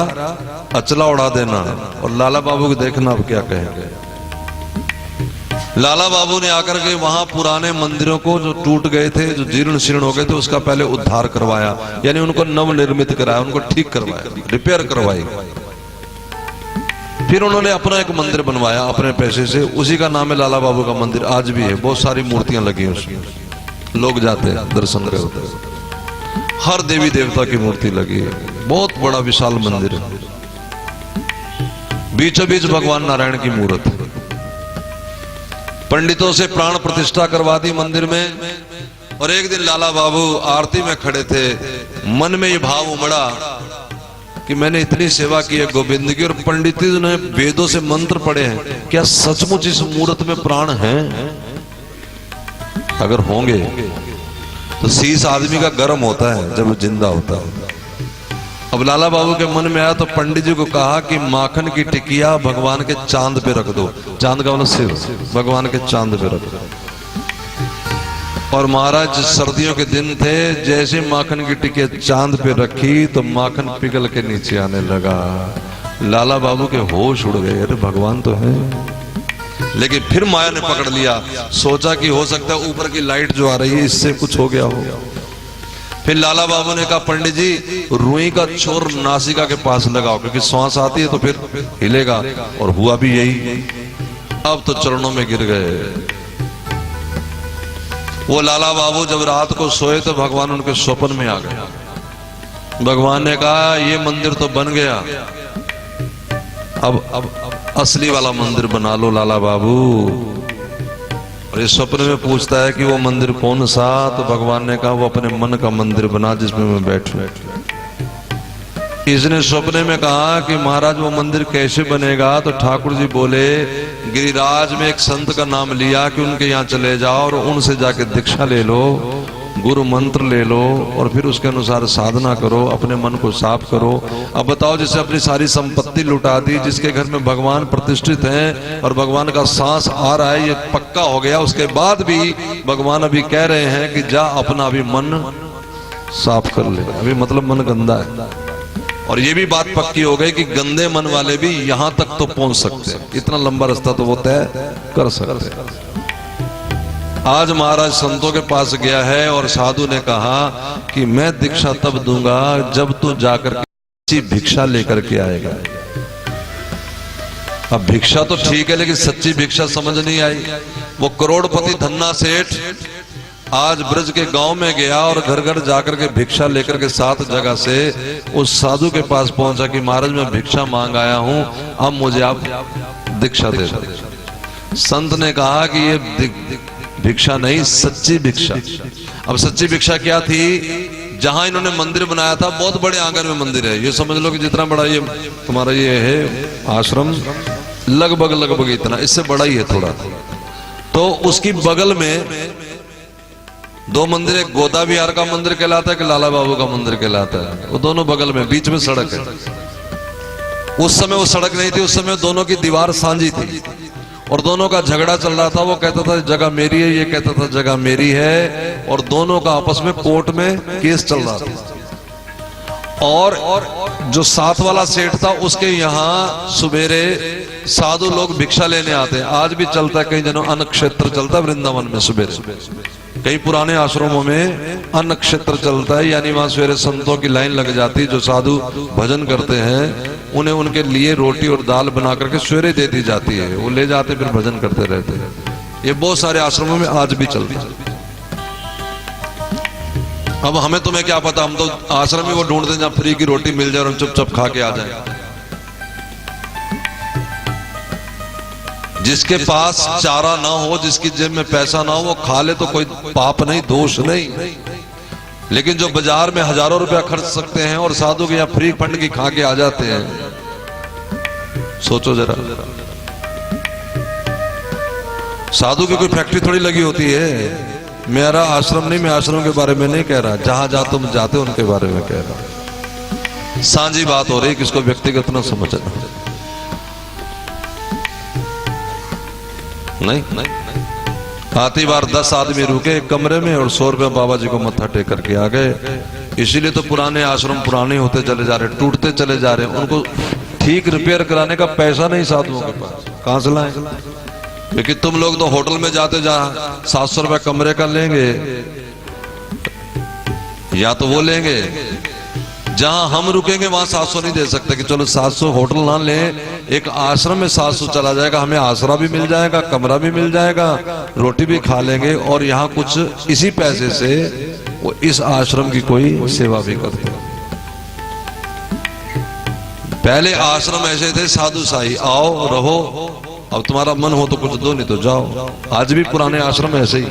अचला उड़ा देना, और लाला बाबू को देखना अब क्या कहेंगे। लाला बाबू ने आकर के वहां पुराने मंदिरों को जो टूट गए थे, जो जीर्ण शीर्ण हो गए थे, उसका पहले उद्धार करवाया, यानी उनको नवनिर्मित कराया, उनको ठीक करवाया, रिपेयर करवाई। फिर उन्होंने अपना एक मंदिर बनवाया अपने पैसे से, उसी का नाम है लाला बाबू का मंदिर। आज भी है, बहुत सारी मूर्तियां लगी उसमें, लोग जाते हैं दर्शन करते हैं, हर देवी देवता की मूर्ति लगी है, बहुत बड़ा विशाल मंदिर है। बीचों बीच भगवान नारायण की मूर्त है। पंडितों से प्राण प्रतिष्ठा करवा दी मंदिर में। और एक दिन लाला बाबू आरती में खड़े थे, मन में ये भाव उमड़ा कि मैंने इतनी सेवा की है गोविंद की, और पंडित जी ने वेदों से मंत्र पढ़े हैं, क्या सचमुच इस मूर्त में प्राण हैं? अगर होंगे तो शीश आदमी का गर्म होता है जब जिंदा होता है। अब लाला बाबू के मन में आया तो पंडित जी को कहा कि माखन की टिकिया भगवान के चांद पे रख दो। चांद का मतलब सिर, भगवान के चांद पे रख दो। और महाराज सर्दियों के दिन थे, जैसे माखन की टिकिया चांद पे रखी तो माखन पिघल के नीचे आने लगा। लाला बाबू के होश उड़ गए, अरे भगवान तो है। लेकिन फिर माया ने पकड़ लिया, सोचा कि हो सकता है ऊपर की लाइट जो आ रही है इससे कुछ हो गया हो। फिर लाला बाबू ने कहा पंडित जी रुई का छोर नासिका के पास लगाओ, क्योंकि श्वास आती है तो फिर हिलेगा, और हुआ भी यही। अब तो चरणों में गिर गए। वो लाला बाबू जब रात को सोए तो भगवान उनके स्वप्न में आ गए। भगवान ने कहा ये मंदिर तो बन गया, अब असली वाला मंदिर बना लो लाला बाबू। और इस स्वप्न में पूछता है कि वो मंदिर कौन सा, तो भगवान ने कहा वो अपने मन का मंदिर बना जिसमें मैं बैठूं। इसने स्वप्न में कहा कि महाराज वो मंदिर कैसे बनेगा, तो ठाकुर जी बोले गिरिराज में एक संत का नाम लिया कि उनके यहाँ चले जाओ और उनसे जाके दीक्षा ले लो, गुरु मंत्र ले लो, और फिर उसके अनुसार साधना करो, अपने मन को साफ करो। अब बताओ जिसे अपनी सारी संपत्ति लुटा दी, जिसके घर में भगवान प्रतिष्ठित हैं और भगवान का सांस आ रहा है, ये पक्का हो गया, उसके बाद भी भगवान अभी कह रहे हैं कि जा अपना अभी मन साफ कर ले। अभी मतलब मन गंदा है। और ये भी बात पक्की हो गई कि गंदे मन वाले भी यहां तक तो पहुंच सकते हैं, इतना लंबा रास्ता तो वो तय कर सकते हैं। आज महाराज संतों के पास गया है और साधु ने कहा कि मैं दीक्षा तब दूंगा जब तू जाकर के भिक्षा लेकर के आएगा। अब भिक्षा तो ठीक है, लेकिन सच्ची भिक्षा समझ नहीं आई। वो करोड़पति धन्ना सेठ आज ब्रज के गांव में गया और घर घर जाकर के भिक्षा लेकर के 7 जगह से उस साधु के पास पहुंचा कि महाराज मैं भिक्षा मांग आया हूं, अब मुझे आप दीक्षा दे दो। संत ने कहा कि ये भिक्षा नहीं, सच्ची भिक्षा। अब सच्ची भिक्षा क्या थी? जहां इन्होंने मंदिर बनाया था, बहुत बड़े आंगन में मंदिर है, ये समझ लो कि जितना बड़ा ये तुम्हारा ये है आश्रम, लगभग इतना, इससे बड़ा ही है थोड़ा। तो उसकी बगल में 2 मंदिर, एक गोदा विहार का मंदिर कहलाता है कि लाला बाबू का मंदिर कहलाता है, वो दोनों बगल में, बीच में सड़क है। उस समय वो सड़क नहीं थी, उस समय दोनों की दीवार सांझी थी और दोनों का झगड़ा चल रहा था। वो कहता था जगह मेरी है, ये कहता था जगह मेरी है, और दोनों का आपस में कोर्ट में केस चल रहा था। और जो साथ वाला सेठ था उसके यहाँ सुबेरे साधु लोग भिक्षा लेने आते हैं, आज भी चलता है, कई जनों अन्न क्षेत्र चलता है वृंदावन में सुबेरे, कई पुराने आश्रमों में अन्न क्षेत्र चलता है, यानी वहां सवेरे संतों की लाइन लग जाती है। जो साधु भजन करते हैं उन्हें उनके लिए रोटी और दाल बना करके सवेरे दे दी जाती है, वो ले जाते फिर भजन करते रहते हैं। ये बहुत सारे आश्रमों में आज भी चलता है। अब हमें तुम्हें क्या पता, हम तो आश्रम में वो ढूंढते हैं जहां फ्री की रोटी मिल जाए और हम चुपचाप खा के आ जाए। जिसके पास चारा ना हो, जिसकी जेब में पैसा ना हो, वो खा ले तो कोई पाप नहीं, दोष नहीं। लेकिन जो बाजार में हजारों रुपया खर्च सकते हैं और साधु के यहाँ फ्री फंड की खा के आ जाते हैं, सोचो जरा। साधु की कोई फैक्ट्री थोड़ी लगी होती है। मेरा आश्रम नहीं, मैं आश्रम के बारे में नहीं कह रहा, जहां जहां तुम जाते उनके बारे में कह रहा। सांझी बात हो रही, किसको व्यक्तिगत ना समझना। नहीं, आती बार 10 आदमी रुके एक कमरे में और 100 रुपये बाबा जी को मत्था टेक करके आ गए। इसीलिए तो पुराने आश्रम पुराने होते चले जा रहे, टूटते चले जा रहे। उनको ठीक रिपेयर कराने का पैसा नहीं साधुओं के पास, कहां से लाएं? क्योंकि तुम लोग तो होटल में जाते, जहां 700 रुपये कमरे का लेंगे, या तो वो लेंगे, जहां हम रुकेंगे वहां 700 नहीं दे सकते कि चलो 700 होटल ना लें, एक आश्रम में 700 चला जाएगा, हमें आसरा भी मिल जाएगा, कमरा भी मिल जाएगा, रोटी भी खा लेंगे, और यहाँ कुछ इसी पैसे से वो इस आश्रम की कोई सेवा भी करते। पहले आश्रम ऐसे थे, साधु साई, आओ रहो, अब तुम्हारा मन हो तो कुछ दो, नहीं तो जाओ। आज भी पुराने आश्रम ऐसे ही,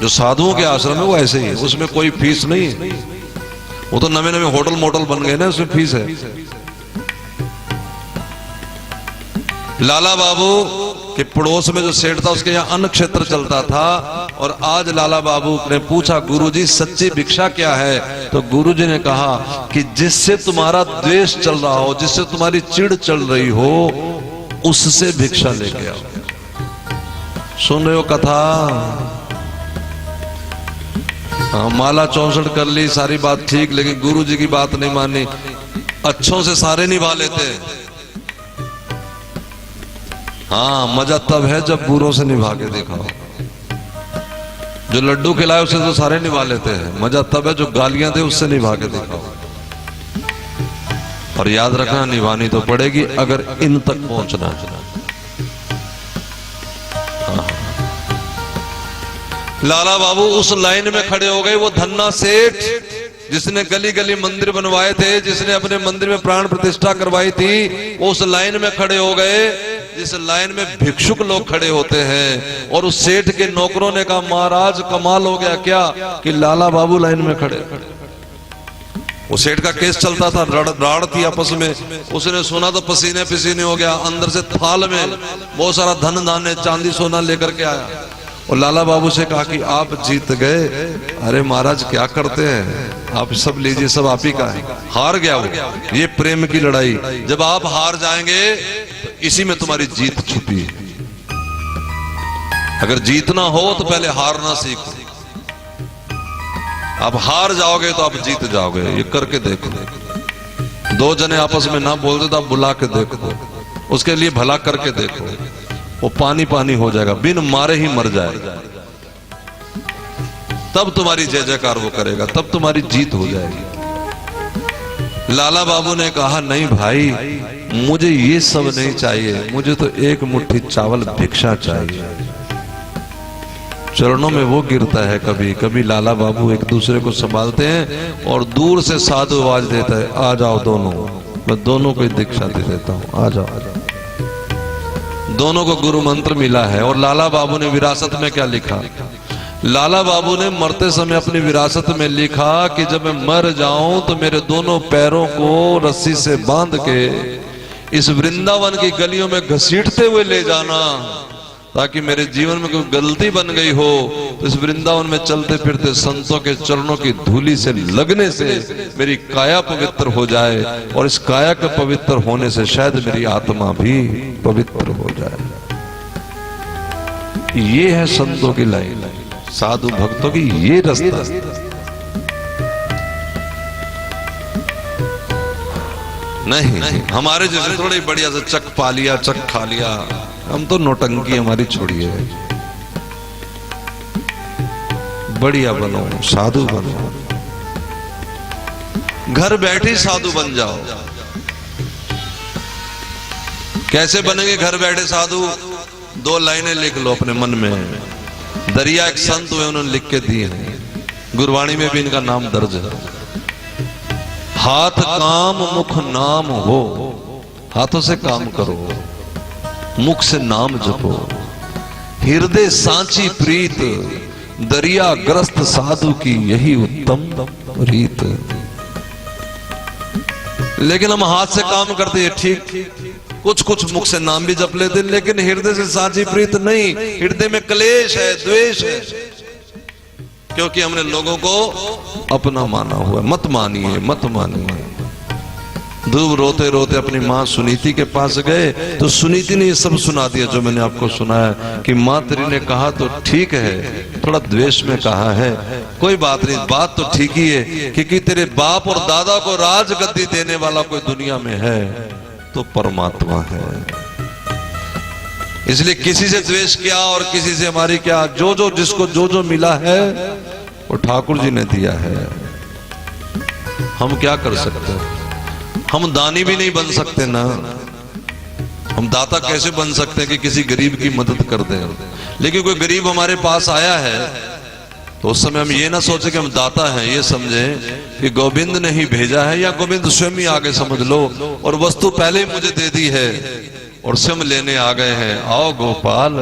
जो साधुओं के आश्रम है वो ऐसे ही है, उसमें कोई फीस नहीं है। वो तो नवे नवे होटल मोटल बन गए ना, उसमें फीस है। लाला बाबू के पड़ोस में जो सेठ था उसके यहाँ अन्न क्षेत्र चलता था, और आज लाला बाबू ने पूछा गुरुजी सच्ची भिक्षा क्या है? तो गुरुजी ने कहा कि जिससे तुम्हारा द्वेष चल रहा हो, जिससे तुम्हारी चिढ़ चल रही हो, उससे भिक्षा लेके आओ। सुन रहे हो कथा? हाँ, माला 64 कर ली, सारी बात ठीक, लेकिन गुरु जी की बात नहीं मानी। अच्छों से सारे निभा लेते, हाँ, मजा तब है जब बूढ़ों से निभा के दिखाओ। जो लड्डू खिलाए उसे तो सारे निभा लेते हैं, मजा तब है जो गालियां दे उससे निभा के दिखाओ। और याद रखना, निभानी तो पड़ेगी अगर इन तक पहुंचना है। लाला बाबू उस लाइन में खड़े हो गए। वो धन्ना सेठ जिसने गली गली मंदिर बनवाए थे, जिसने अपने मंदिर में प्राण प्रतिष्ठा करवाई थी, वो उस लाइन में खड़े हो गए जिस लाइन में भिक्षुक लोग खड़े होते हैं। और उस सेठ के नौकरों ने कहा, महाराज कमाल हो गया क्या कि लाला बाबू लाइन में खड़े। वो सेठ का केस चलता था, राड़ थी आपस में। उसने सुना तो पसीने पसीने हो गया। अंदर से थाल में बहुत सारा धन धान्य चांदी सोना लेकर के आया और लाला बाबू से कहा कि आप जीत गए। अरे महाराज क्या करते हैं, आप सब लीजिए, सब आप ही का है। हार गया वो। ये प्रेम की लड़ाई, जब आप हार जाएंगे तो इसी में तुम्हारी जीत छुपी है। अगर जीतना हो तो पहले हारना सीखो। आप हार जाओगे तो आप जीत जाओगे। ये करके देखो। दो जने आपस में ना बोलते तो आप बुला के देखो, उसके लिए भला करके देखो। वो पानी पानी हो जाएगा, बिन मारे ही मर जाएगा। तब तुम्हारी जय जयकार वो करेगा, तब तुम्हारी जीत हो जाएगी। लाला बाबू ने कहा, नहीं भाई, मुझे ये सब नहीं चाहिए, मुझे तो एक मुट्ठी चावल भिक्षा चाहिए। चरणों में वो गिरता है। कभी कभी लाला बाबू एक दूसरे को संभालते हैं और दूर से साधु आवाज देता है, आ जाओ दोनों, मैं दोनों को दीक्षा दे देता हूं, आ जाओ। दोनों को गुरु मंत्र मिला है। और लाला बाबू ने विरासत में क्या लिखा? लाला बाबू ने मरते समय अपनी विरासत में लिखा कि जब मैं मर जाऊं तो मेरे दोनों पैरों को रस्सी से बांध के इस वृंदावन की गलियों में घसीटते हुए ले जाना, ताकि मेरे जीवन में कोई गलती बन गई हो तो इस वृंदावन में चलते फिरते संतों के चरणों की धूली से लगने से मेरी काया पवित्र हो जाए, और इस काया के पवित्र होने से शायद मेरी आत्मा भी पवित्र हो जाए। ये है संतों की लाइन, साधु भक्तों की ये रास्ता। नहीं हमारे जैसे थोड़ी बढ़िया से चक पा लिया, चक खा लिया, हम तो नौटंकी हमारी छोड़िए। बढ़िया बनो, साधु बनो, घर बैठे साधु बन जाओ। कैसे बनेंगे घर बैठे साधु? 2 लाइनें लिख लो अपने मन में। दरिया एक संत हुए, उन्होंने लिख के दिए हैं, गुरबाणी में भी इनका नाम दर्ज है। हाथ काम मुख नाम हो, हाथों से काम करो, मुख से नाम जपो। हृदय सांची प्रीत, दरिया ग्रस्त साधु की यही उत्तम रीत। लेकिन हम हाथ से काम करते हैं ठीक, कुछ कुछ मुख से नाम भी जप लेते, लेकिन हृदय से सांची प्रीत नहीं। हृदय में क्लेश है, द्वेष है, क्योंकि हमने लोगों को अपना माना हुआ। मत मानिए, मत मानिए। ध्रुव रोते रोते अपनी माँ सुनीति के पास गए तो सुनीति ने ये सब सुना दिया जो मैंने आपको सुनाया कि माँ तेरी ने कहा तो ठीक है, थोड़ा द्वेष में कहा है, कोई बात नहीं, बात तो ठीक ही है, क्योंकि तेरे बाप और दादा को राजगद्दी देने वाला कोई दुनिया में है तो परमात्मा है। इसलिए किसी से द्वेष क्या और किसी से हमारी क्या, जो जो जिसको जो जो मिला है वो ठाकुर जी ने दिया है। हम क्या कर सकते हैं? हम दानी भी नहीं बन सकते ना। हम दाता कैसे बन सकते हैं कि किसी गरीब की मदद कर दें? लेकिन कोई गरीब हमारे पास आया है तो उस समय हम ये ना सोचे कि हम दाता हैं, ये समझें कि गोविंद ने ही भेजा है या गोविंद स्वयं ही आगे समझ लो और वस्तु पहले ही मुझे दे दी है और स्वयं लेने आ गए हैं। आओ गोपाल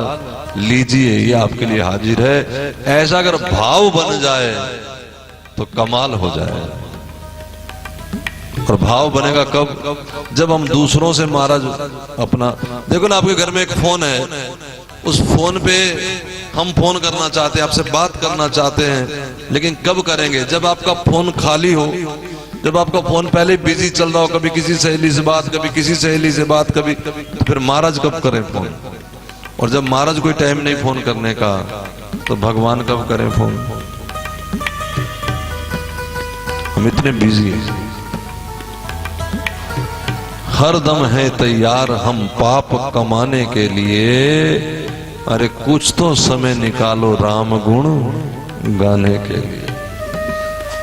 लीजिए, ये आपके लिए हाजिर है। ऐसा अगर भाव बन जाए तो कमाल हो जाए। और भाव बनेगा कब? जब हम दूसरों से महाराज अपना, देखो ना आपके घर में एक फोन है, उस फोन पे हम फोन करना चाहते हैं, आपसे बात करना चाहते हैं, लेकिन कब करेंगे? जब आपका फोन खाली हो, जब आपका फोन पहले बिजी चल रहा हो, कभी किसी सहेली से बात, कभी किसी सहेली से बात, कभी तो फिर महाराज कब करें फोन? और जब महाराज कोई टाइम नहीं फोन करने का तो भगवान कब करें फोन? हम इतने बिजी हैं। हर दम है तैयार हम पाप कमाने के लिए, अरे कुछ तो समय निकालो राम गुण गाने के लिए।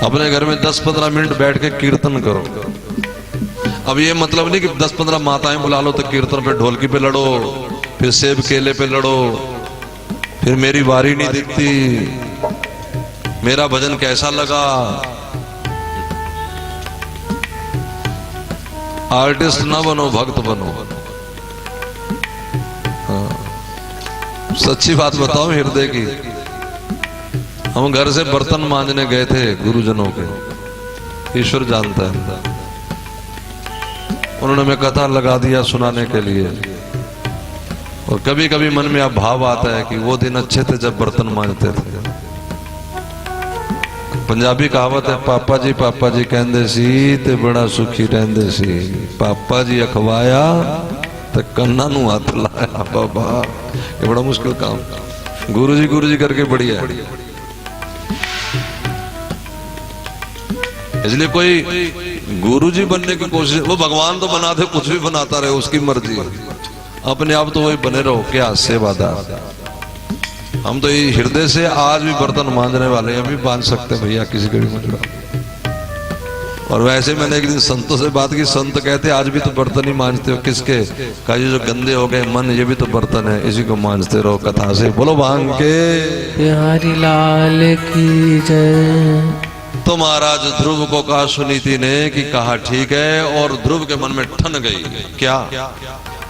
अपने घर में 10-15 मिनट बैठ के कीर्तन करो। अब ये मतलब नहीं कि 10-15 माताएं बुला लो तो कीर्तन पे ढोलकी पे लड़ो, फिर सेब केले पे लड़ो, फिर मेरी बारी नहीं दिखती, मेरा भजन कैसा लगा। आर्टिस्ट ना बनो, भक्त बनो। हाँ। सच्ची बात बताओ हृदय की, हम घर से बर्तन मांजने गए थे गुरुजनों के, ईश्वर जानता है, उन्होंने मैं कथा लगा दिया सुनाने के लिए। और कभी कभी मन में अब भाव आता है कि वो दिन अच्छे थे जब बर्तन मांजते थे। पंजाबी कहावत है, पापा जी कहंदे सी ते बड़ा सुखी रहंदे सी, पापा जी अखवाया ते कन्ना नू हाथ लाया। बाबा ये बड़ा मुश्किल काम, गुरु जी करके बढ़िया है। इसलिए कोई गुरुजी बनने की कोशिश, वो भगवान तो बना दे, कुछ भी बनाता रहे, उसकी मर्जी, अपने आप तो वही बने रहो, क्या सेवादार। हम तो ये हृदय से आज भी बर्तन मांजने वाले, हम भी बांध सकते भैया किसी के भी मंजरा। और वैसे मैंने एक दिन संतों से बात की, संत कहते आज भी तो बर्तन ही मांजते हो, किसके? कहा ये जो गंदे हो गए मन, ये भी तो बर्तन है, इसी को मांजते रहो कथा से। बोलो भांग के बिहारी लाल की जय। तो महाराज ध्रुव को कहा सुनीति ने कि कहा ठीक है, और ध्रुव के मन में ठन गई क्या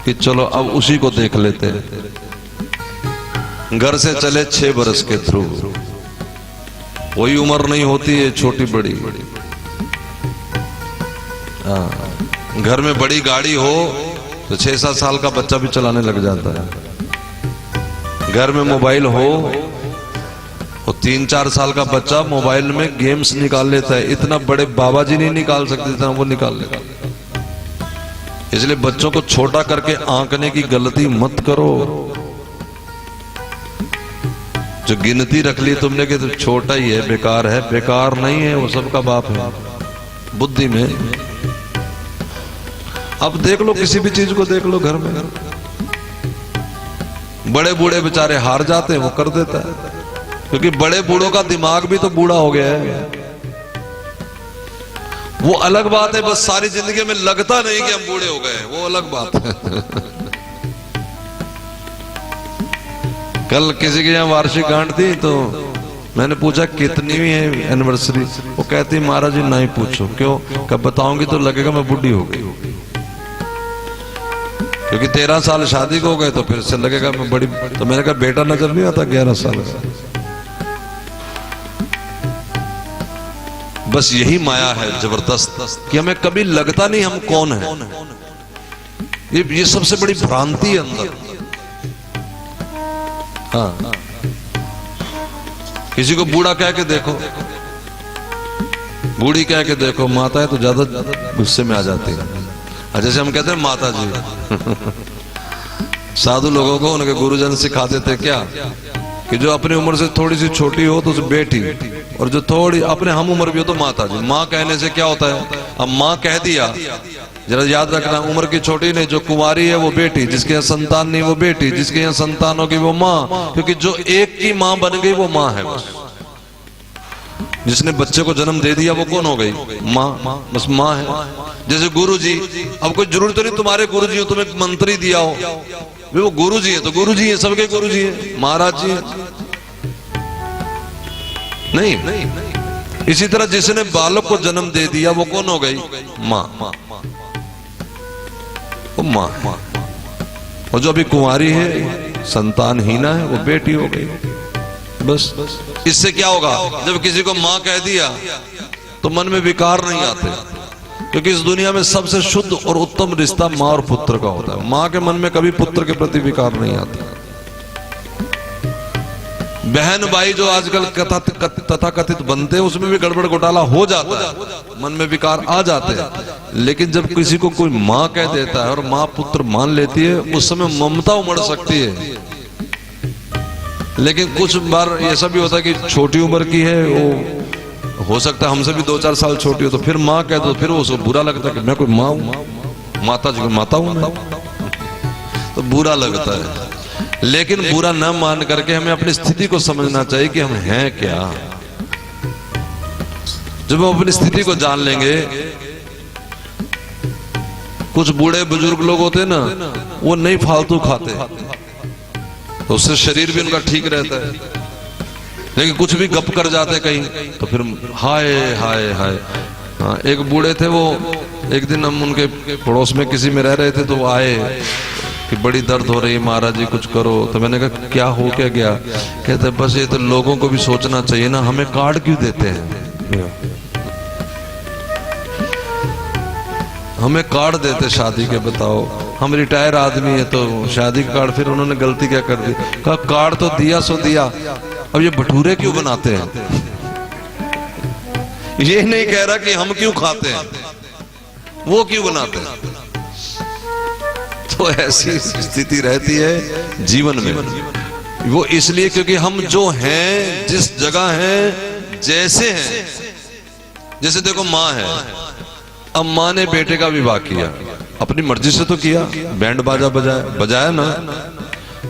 कि चलो अब उसी को देख लेते हैं। घर से चले 6 बरस के ध्रुव, कोई उम्र नहीं होती है छोटी बड़ी। घर में बड़ी गाड़ी हो तो 6-7 साल का बच्चा भी चलाने लग जाता है। घर में मोबाइल हो और 3-4 साल का बच्चा मोबाइल में गेम्स निकाल लेता है, इतना बड़े बाबा जी नहीं निकाल सकते इतना वो निकाल लेता। इसलिए बच्चों को छोटा करके आंकने की गलती मत करो। जो गिनती रख ली तुमने कि तो छोटा ही है, बेकार है, बेकार नहीं है, वो सबका बाप है बुद्धि में। अब देख लो किसी भी चीज को देख लो, घर में बड़े बूढ़े बेचारे हार जाते हैं, वो कर देता है, क्योंकि बड़े बूढ़ों का दिमाग भी तो बूढ़ा हो गया है। वो अलग बात है, बस सारी जिंदगी में लगता नहीं कि हम बूढ़े हो गए, वो अलग बात है। कल किसी के यहाँ वार्षिक गांठ थी तो मैंने पूछा कितनी है एनिवर्सरी, वो कहती महाराज जी नहीं पूछो, क्यों? कब बताऊंगी तो लगेगा मैं बुढ़ी हो गई, क्योंकि 13 साल शादी को हो गए तो फिर से लगेगा मैं बड़ी। तो मैंने कहा बेटा नजर नहीं आता 11 साल का। बस यही माया है जबरदस्त कि हमें कभी लगता नहीं हम कौन है। ये सबसे बड़ी भ्रांति है अंदर। हाँ, किसी को बूढ़ा कह के देखो, बूढ़ी कह के देखो, माता है तो ज्यादा गुस्से में आ जाती है। जैसे हम कहते हैं माता जी साधु लोगों को उनके गुरुजन सिखाते थे क्या कि जो अपनी उम्र से थोड़ी सी छोटी हो तो उसे बेटी, और जो थोड़ी अपने हम उम्र भी हो तो माता जी। माँ कहने से क्या होता है, अब माँ कह दिया, जरा याद रखना, उम्र की छोटी नहीं, जो कुंवारी है वो बेटी, जिसके यहाँ संतान नहीं वो बेटी, जिसके यहाँ संतान होगी वो माँ, क्योंकि जो एक की माँ बन गई वो माँ है बस। जिसने बच्चे को जन्म दे दिया वो कौन हो गई? माँ, बस माँ है। जैसे गुरु जी, अब कोई जरूरत तो नहीं तुम्हारे गुरु जी हो, तुम्हें मंत्री दिया हो, वो गुरु जी है तो गुरु जी है, सबके गुरु जी है, महाराज जी है नहीं। इसी तरह जिसने बालक को जन्म दे दिया वो कौन हो गई? माँ, वो माँ। और जो अभी कुंवारी है, संतानहीना है, वो बेटी हो गई बस। इससे क्या होगा, जब किसी को माँ कह दिया तो मन में विकार नहीं आते, क्योंकि इस दुनिया में सबसे शुद्ध और उत्तम रिश्ता माँ और पुत्र का होता है। माँ के मन में कभी पुत्र के प्रति विकार नहीं आता। बहन भाई जो आजकल तथाकथित बनते हैं उसमें भी गड़बड़ घोटाला हो जाता है, मन में विकार आ जाते हैं। लेकिन जब किसी को कोई माँ कह देता है और माँ पुत्र मान लेती है, उस समय ममता उमड़ सकती है। लेकिन कुछ बार ऐसा भी होता है कि छोटी उम्र की है, वो हो सकता है हमसे भी 2-4 साल छोटी हो, तो फिर माँ कह दो, फिर उसको बुरा लगता है कि मैं कोई माँ हूं। माता जी को माता हूं मैं, तो बुरा लगता है। लेकिन बुरा न मान करके हमें अपनी स्थिति को समझना चाहिए कि हम हैं क्या। जब हम अपनी स्थिति को जान लेंगे, कुछ बूढ़े बुजुर्ग लोग होते हैं ना, वो नहीं फालतू खाते, तो उससे शरीर भी उनका ठीक रहता है। लेकिन कुछ भी गप कर जाते कहीं, तो फिर हाय हाय हाय। हाँ, एक बूढ़े थे, वो एक दिन हम उनके पड़ोस में किसी में रह रहे थे, तो वो आए कि बड़ी दर्द हो रही महाराज जी, कुछ करो। तो मैंने कहा क्या हो क्या गया? कहते बस ये तो लोगों को भी सोचना चाहिए ना, हमें कार्ड क्यों देते हैं? हमें कार्ड देते शादी के, बताओ हम रिटायर आदमी है तो शादी का कार्ड। फिर उन्होंने गलती क्या कर दी, कहा कार्ड तो दिया सो दिया, अब ये भटूरे क्यों बनाते हैं? ये नहीं कह रहा कि हम क्यों खाते हैं, वो क्यों बनाते हैं। तो ऐसी स्थिति रहती है जीवन में, वो इसलिए क्योंकि हम जो हैं, जिस जगह हैं, जैसे हैं। जैसे देखो माँ है, अब माँ ने बेटे का विवाह किया, अपनी मर्जी से तो किया, बैंड बाजा बजाया ना।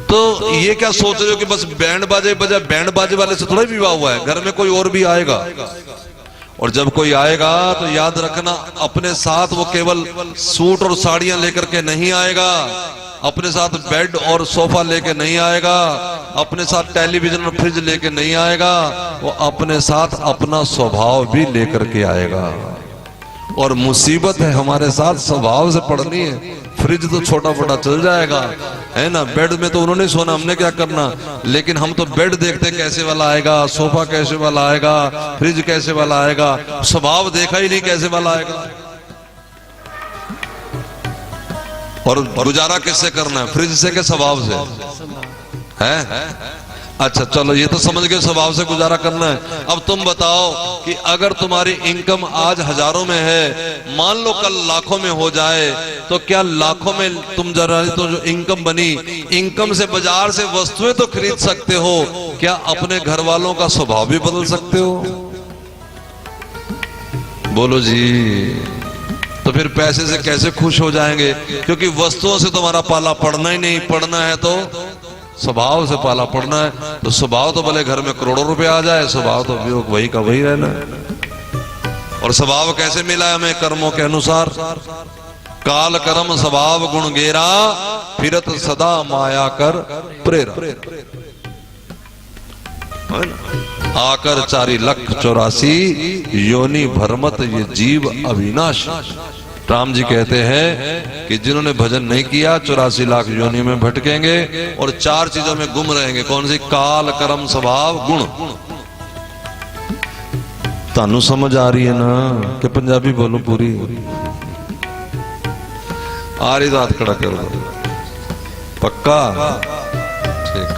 तो ये क्या सोच रहे हो कि बस बैंड बाजे बजाए? बैंड बाजे वाले से थोड़ा ही विवाह हुआ है, घर में कोई और भी आएगा। और जब कोई आएगा तो याद रखना, अपने साथ वो केवल सूट और साड़ियां लेकर के नहीं आएगा, अपने साथ बेड और सोफा लेके नहीं आएगा, अपने साथ टेलीविजन और फ्रिज लेके नहीं आएगा, वो अपने साथ अपना स्वभाव भी लेकर के आएगा। और मुसीबत है हमारे साथ स्वभाव से पड़नी है। फ्रिज तो छोटा बड़ा चल जाएगा, है ना, बेड में तो उन्होंने सोना, हमने क्या करना। लेकिन हम तो बेड देखते कैसे वाला आएगा, सोफा कैसे वाला आएगा, फ्रिज कैसे वाला आएगा, स्वभाव देखा ही नहीं कैसे वाला आएगा। और गुजारा किससे करना है? फ्रिज से के स्वभाव से है? अच्छा चलो, ये तो समझ गए स्वभाव से गुजारा करना है। अब तुम बताओ कि अगर तुम्हारी इनकम आज हजारों में है, मान लो कल लाखों में हो जाए, तो क्या लाखों में तुम जरा तो जो इनकम बनी, इनकम से बाजार से वस्तुएं तो खरीद सकते हो, क्या अपने घर वालों का स्वभाव भी बदल सकते हो? बोलो जी। तो फिर पैसे से कैसे खुश हो जाएंगे? क्योंकि वस्तुओं से तुम्हारा पाला पड़ना ही नहीं, पड़ना है तो स्वभाव से पाला पड़ना है। तो स्वभाव तो भले घर में करोड़ों रुपए आ जाए, स्वभाव तो वही का वही रहना है। और स्वभाव कैसे मिला है हमें? कर्मों के अनुसार। काल कर्म स्वभाव गुण गेरा, फिरत सदा माया कर प्रेरा। आकर 4,84,00,000 योनि भरमत ये जीव अविनाश। राम जी कहते हैं कि जिन्होंने भजन नहीं किया 84 लाख योनि में भटकेंगे और 4 चीजों में गुम रहेंगे। कौन सी? काल कर्म स्वभाव गुण। तानू समझ आ रही है ना कि पंजाबी बोलो पूरी? आ रही तो हाथ खड़ा कर दो, पक्का? ठीक।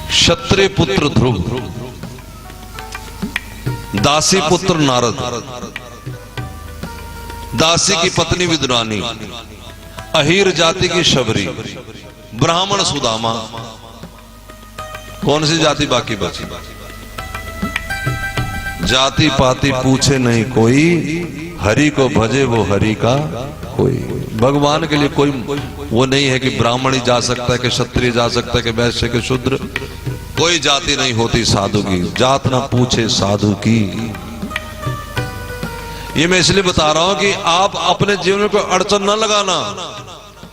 क्षत्रिय पुत्र ध्रुव, दासी पुत्र नारद, दासी की पत्नी विदुरानी, अहीर जाति की शबरी, ब्राह्मण सुदामा। कौन सी जाति बाकी बची? जाति पाति पूछे नहीं कोई, हरि को भजे वो हरि का कोई। भगवान के लिए कोई वो नहीं है कि ब्राह्मण ही जा सकता है, कि क्षत्रिय जा सकता है, कि वैश्य के शूद्र। कोई जाति नहीं होती साधु की, जात ना पूछे साधु की। ये मैं इसलिए बता रहा हूं कि आप अपने जीवन में कोई अड़चन ना लगाना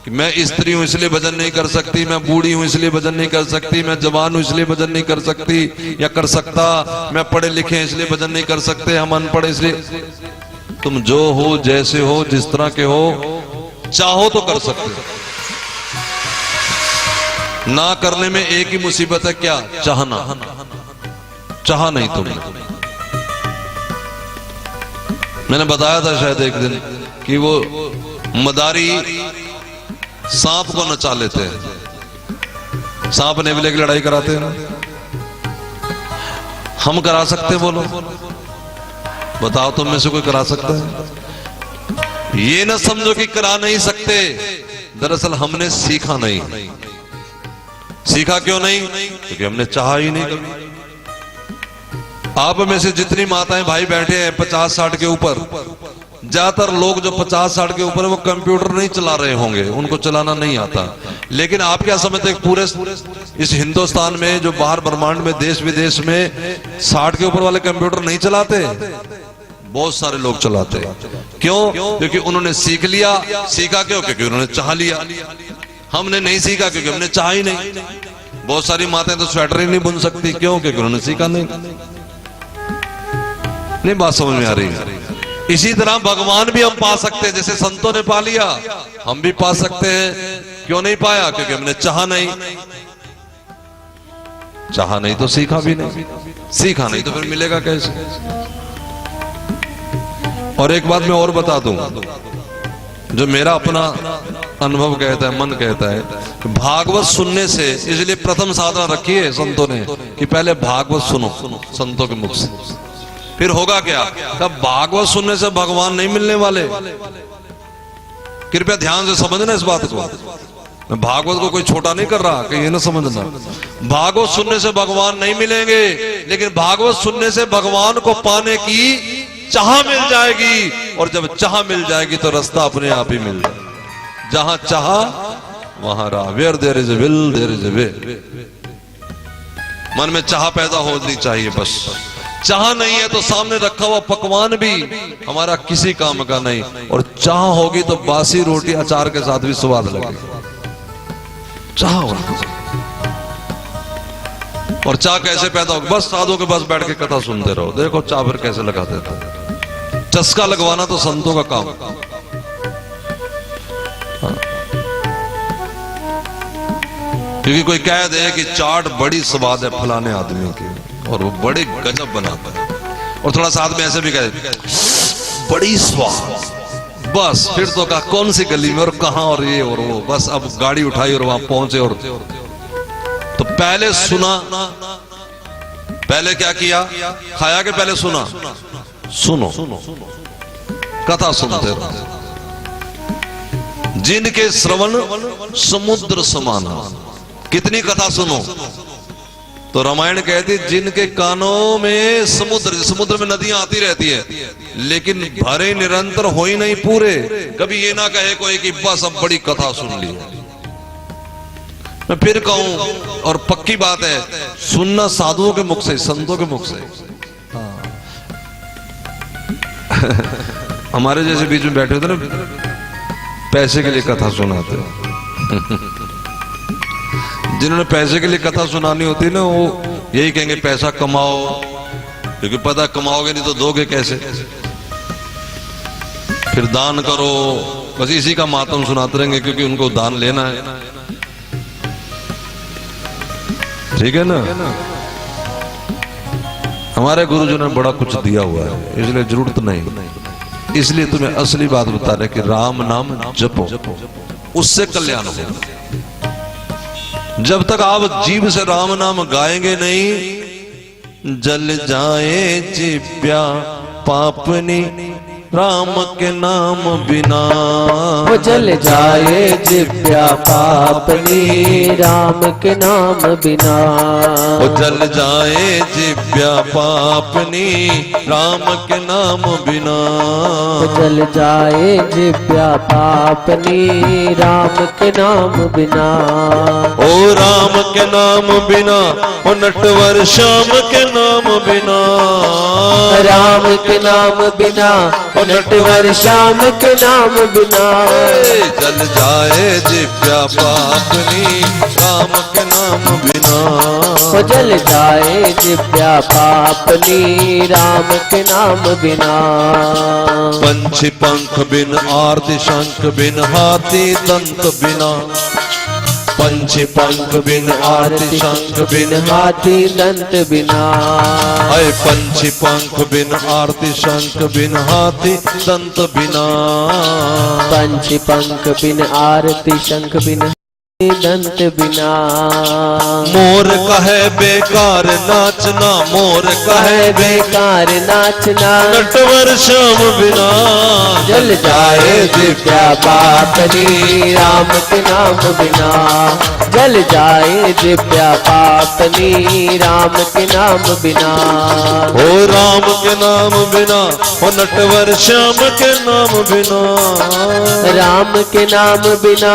कि मैं स्त्री हूं इसलिए भजन नहीं कर सकती, मैं बूढ़ी हूं इसलिए भजन नहीं कर सकती, मैं जवान हूं इसलिए भजन नहीं कर सकती या कर सकता, मैं पढ़े लिखे इसलिए भजन नहीं कर सकते, हम अनपढ़ इसलिए। तुम जो हो, जैसे हो, जिस तरह के हो, चाहो तो कर सकते हो। ना करने में एक ही मुसीबत है, क्या? चाहना। चाहा नहीं तुमने। मैंने बताया था शायद एक दिन कि वो मदारी सांप को नचा लेते हैं, सांप नेवले की लड़ाई कराते हैं ना। हम करा सकते हैं? बोलो, बताओ तुम में से कोई करा सकता है? ये ना समझो कि करा नहीं सकते, दरअसल हमने सीखा नहीं। सीखा क्यों नहीं? क्योंकि हमने चाहा ही नहीं कभी। आप में से जितनी माताएं भाई बैठे हैं 50-60 के ऊपर, ज्यादातर लोग जो 50-60 के ऊपर वो कंप्यूटर नहीं चला रहे होंगे, उनको चलाना नहीं आता। लेकिन आप क्या समझते हैं पूरे इस हिंदुस्तान में जो बाहर ब्रह्मांड में देश विदेश में 60 के ऊपर वाले कंप्यूटर नहीं चलाते? बहुत सारे लोग चलाते हैं। क्यों? क्योंकि उन्होंने सीख लिया। सीखा क्यों? क्योंकि उन्होंने चाह लिया। हमने नहीं सीखा क्योंकि हमने चाहा ही नहीं। बहुत सारी माताएं तो स्वेटर ही नहीं बुन सकती, क्यों? क्योंकि उन्होंने सीखा नहीं। बात समझ में आ रही है? इसी तरह भगवान भी हम पा सकते हैं, जैसे संतों ने पा लिया, हम भी पा सकते हैं। क्यों नहीं पाया? क्योंकि हमने चाहा नहीं। चाहा नहीं तो सीखा भी नहीं, सीखा नहीं तो फिर मिलेगा कैसे? और एक बात मैं और बता दूं, जो मेरा अपना अनुभव कहता है, मन कहता है, भागवत सुनने से, इसलिए प्रथम साधना रखी है संतों ने कि पहले भागवत सुनो संतों के मुख से। फिर होगा क्या? तब भागवत सुनने से भगवान नहीं मिलने वाले। कृपया ध्यान से समझना इस बात को। मैं भागवत को कोई छोटा नहीं कर रहा कि ये ना समझना। भागवत सुनने से भगवान नहीं मिलेंगे, लेकिन भागवत सुनने से भगवान को पाने की चाह मिल जाएगी। और जब चाह मिल जाएगी तो रास्ता अपने आप ही मिल जाएगा। जहां चाह वहां राह। Where there is a will there is a way. मन में चाह पैदा होनी चाहिए बस। चाह नहीं है तो सामने रखा हुआ पकवान भी हमारा किसी काम का नहीं। और चाह होगी तो बासी रोटी अचार के साथ भी स्वाद लगेगा। चाह होगी। और चाह कैसे पैदा होगी? बस साधु के पास बैठ के कथा सुनते रहो, देखो चाह फिर कैसे लगा देता है। चस्का लगवाना तो संतों का काम। हाँ। क्योंकि कोई कह दे कि चाट बड़ी स्वाद है फलाने आदमी की, और वो बड़े गजब बनाता है, और थोड़ा साथ में ऐसे भी कहे बड़ी स्वाद, बस फिर तो कहा कौन सी गली में और कहां और ये और वो। बस अब गाड़ी उठाई और वहां पहुंचे। और तो पहले सुना, पहले क्या किया? खाया के पहले सुना। सुनो कथा सुनते रहो। जिनके श्रवण समुद्र समाना। कितनी कथा सुनो? तो रामायण कहती जिनके कानों में समुद्र, समुद्र में नदियां आती रहती है, लेकिन भरे निरंतर हो ही नहीं पूरे। कभी ये ना कहे कोई कि बस अब बड़ी कथा सुन ली। मैं फिर कहूं, और पक्की बात है, सुनना साधुओं के मुख से, संतों के मुख से। हमारे जैसे बीच में बैठे थे ना, पैसे के लिए कथा सुनाते। जिन्होंने पैसे के लिए कथा सुनानी होती है ना, वो यही कहेंगे पैसा कमाओ, क्योंकि पता कमाओगे नहीं तो दोगे कैसे। फिर दान करो, बस इसी का मातम सुनाते रहेंगे, क्योंकि उनको दान लेना है। ठीक है ना? हमारे गुरुजनों ने बड़ा कुछ दिया हुआ है, इसलिए जरूरत नहीं। इसलिए तुम्हें असली बात बता रहे कि राम नाम जपो, उससे कल्याण हो। जब तक आप जीव से राम नाम गाएंगे नहीं, जल जाए जिब्या पापनी राम के नाम बिना। वो जल जाए जिब्या पापनी राम के नाम बिना। वो जल जाए जिब्या पापनी राम के नाम बिना। वो जल जाए जिब्या पापनी राम के नाम बिना। ओ राम के नाम बिना, ओ नटवर श्याम के नाम बिना। राम के नाम बिना, नटवर श्याम के नाम बिना। जल जाए जिब्या पापनी राम के नाम बिना। वो जल जाए जिब्या पापनी राम के नाम बिना। पंछी पंख बिन आरती शंख बिन हाथी दंत बिना। पंछी पंख बिन आरती शंख बिन हाथी दंत बिना। अय पंछी पंख बिन आरती शंख बिन हाथी दंत बिना। पंछी पंख बिन आरती शंख बिन दंत बिना। मोर कहे बेकार नाचना, मोर कहे बेकार नाचना। नटवर श्याम बिना। जल जाए जिब्या पापनी राम के नाम बिना। जल जाए दिव्या पापनी राम के नाम बिना। ओ राम के नाम बिना, ओ नटवर श्याम के नाम बिना, राम के नाम बिना,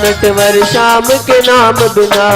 नटवर श्याम के नाम बिना।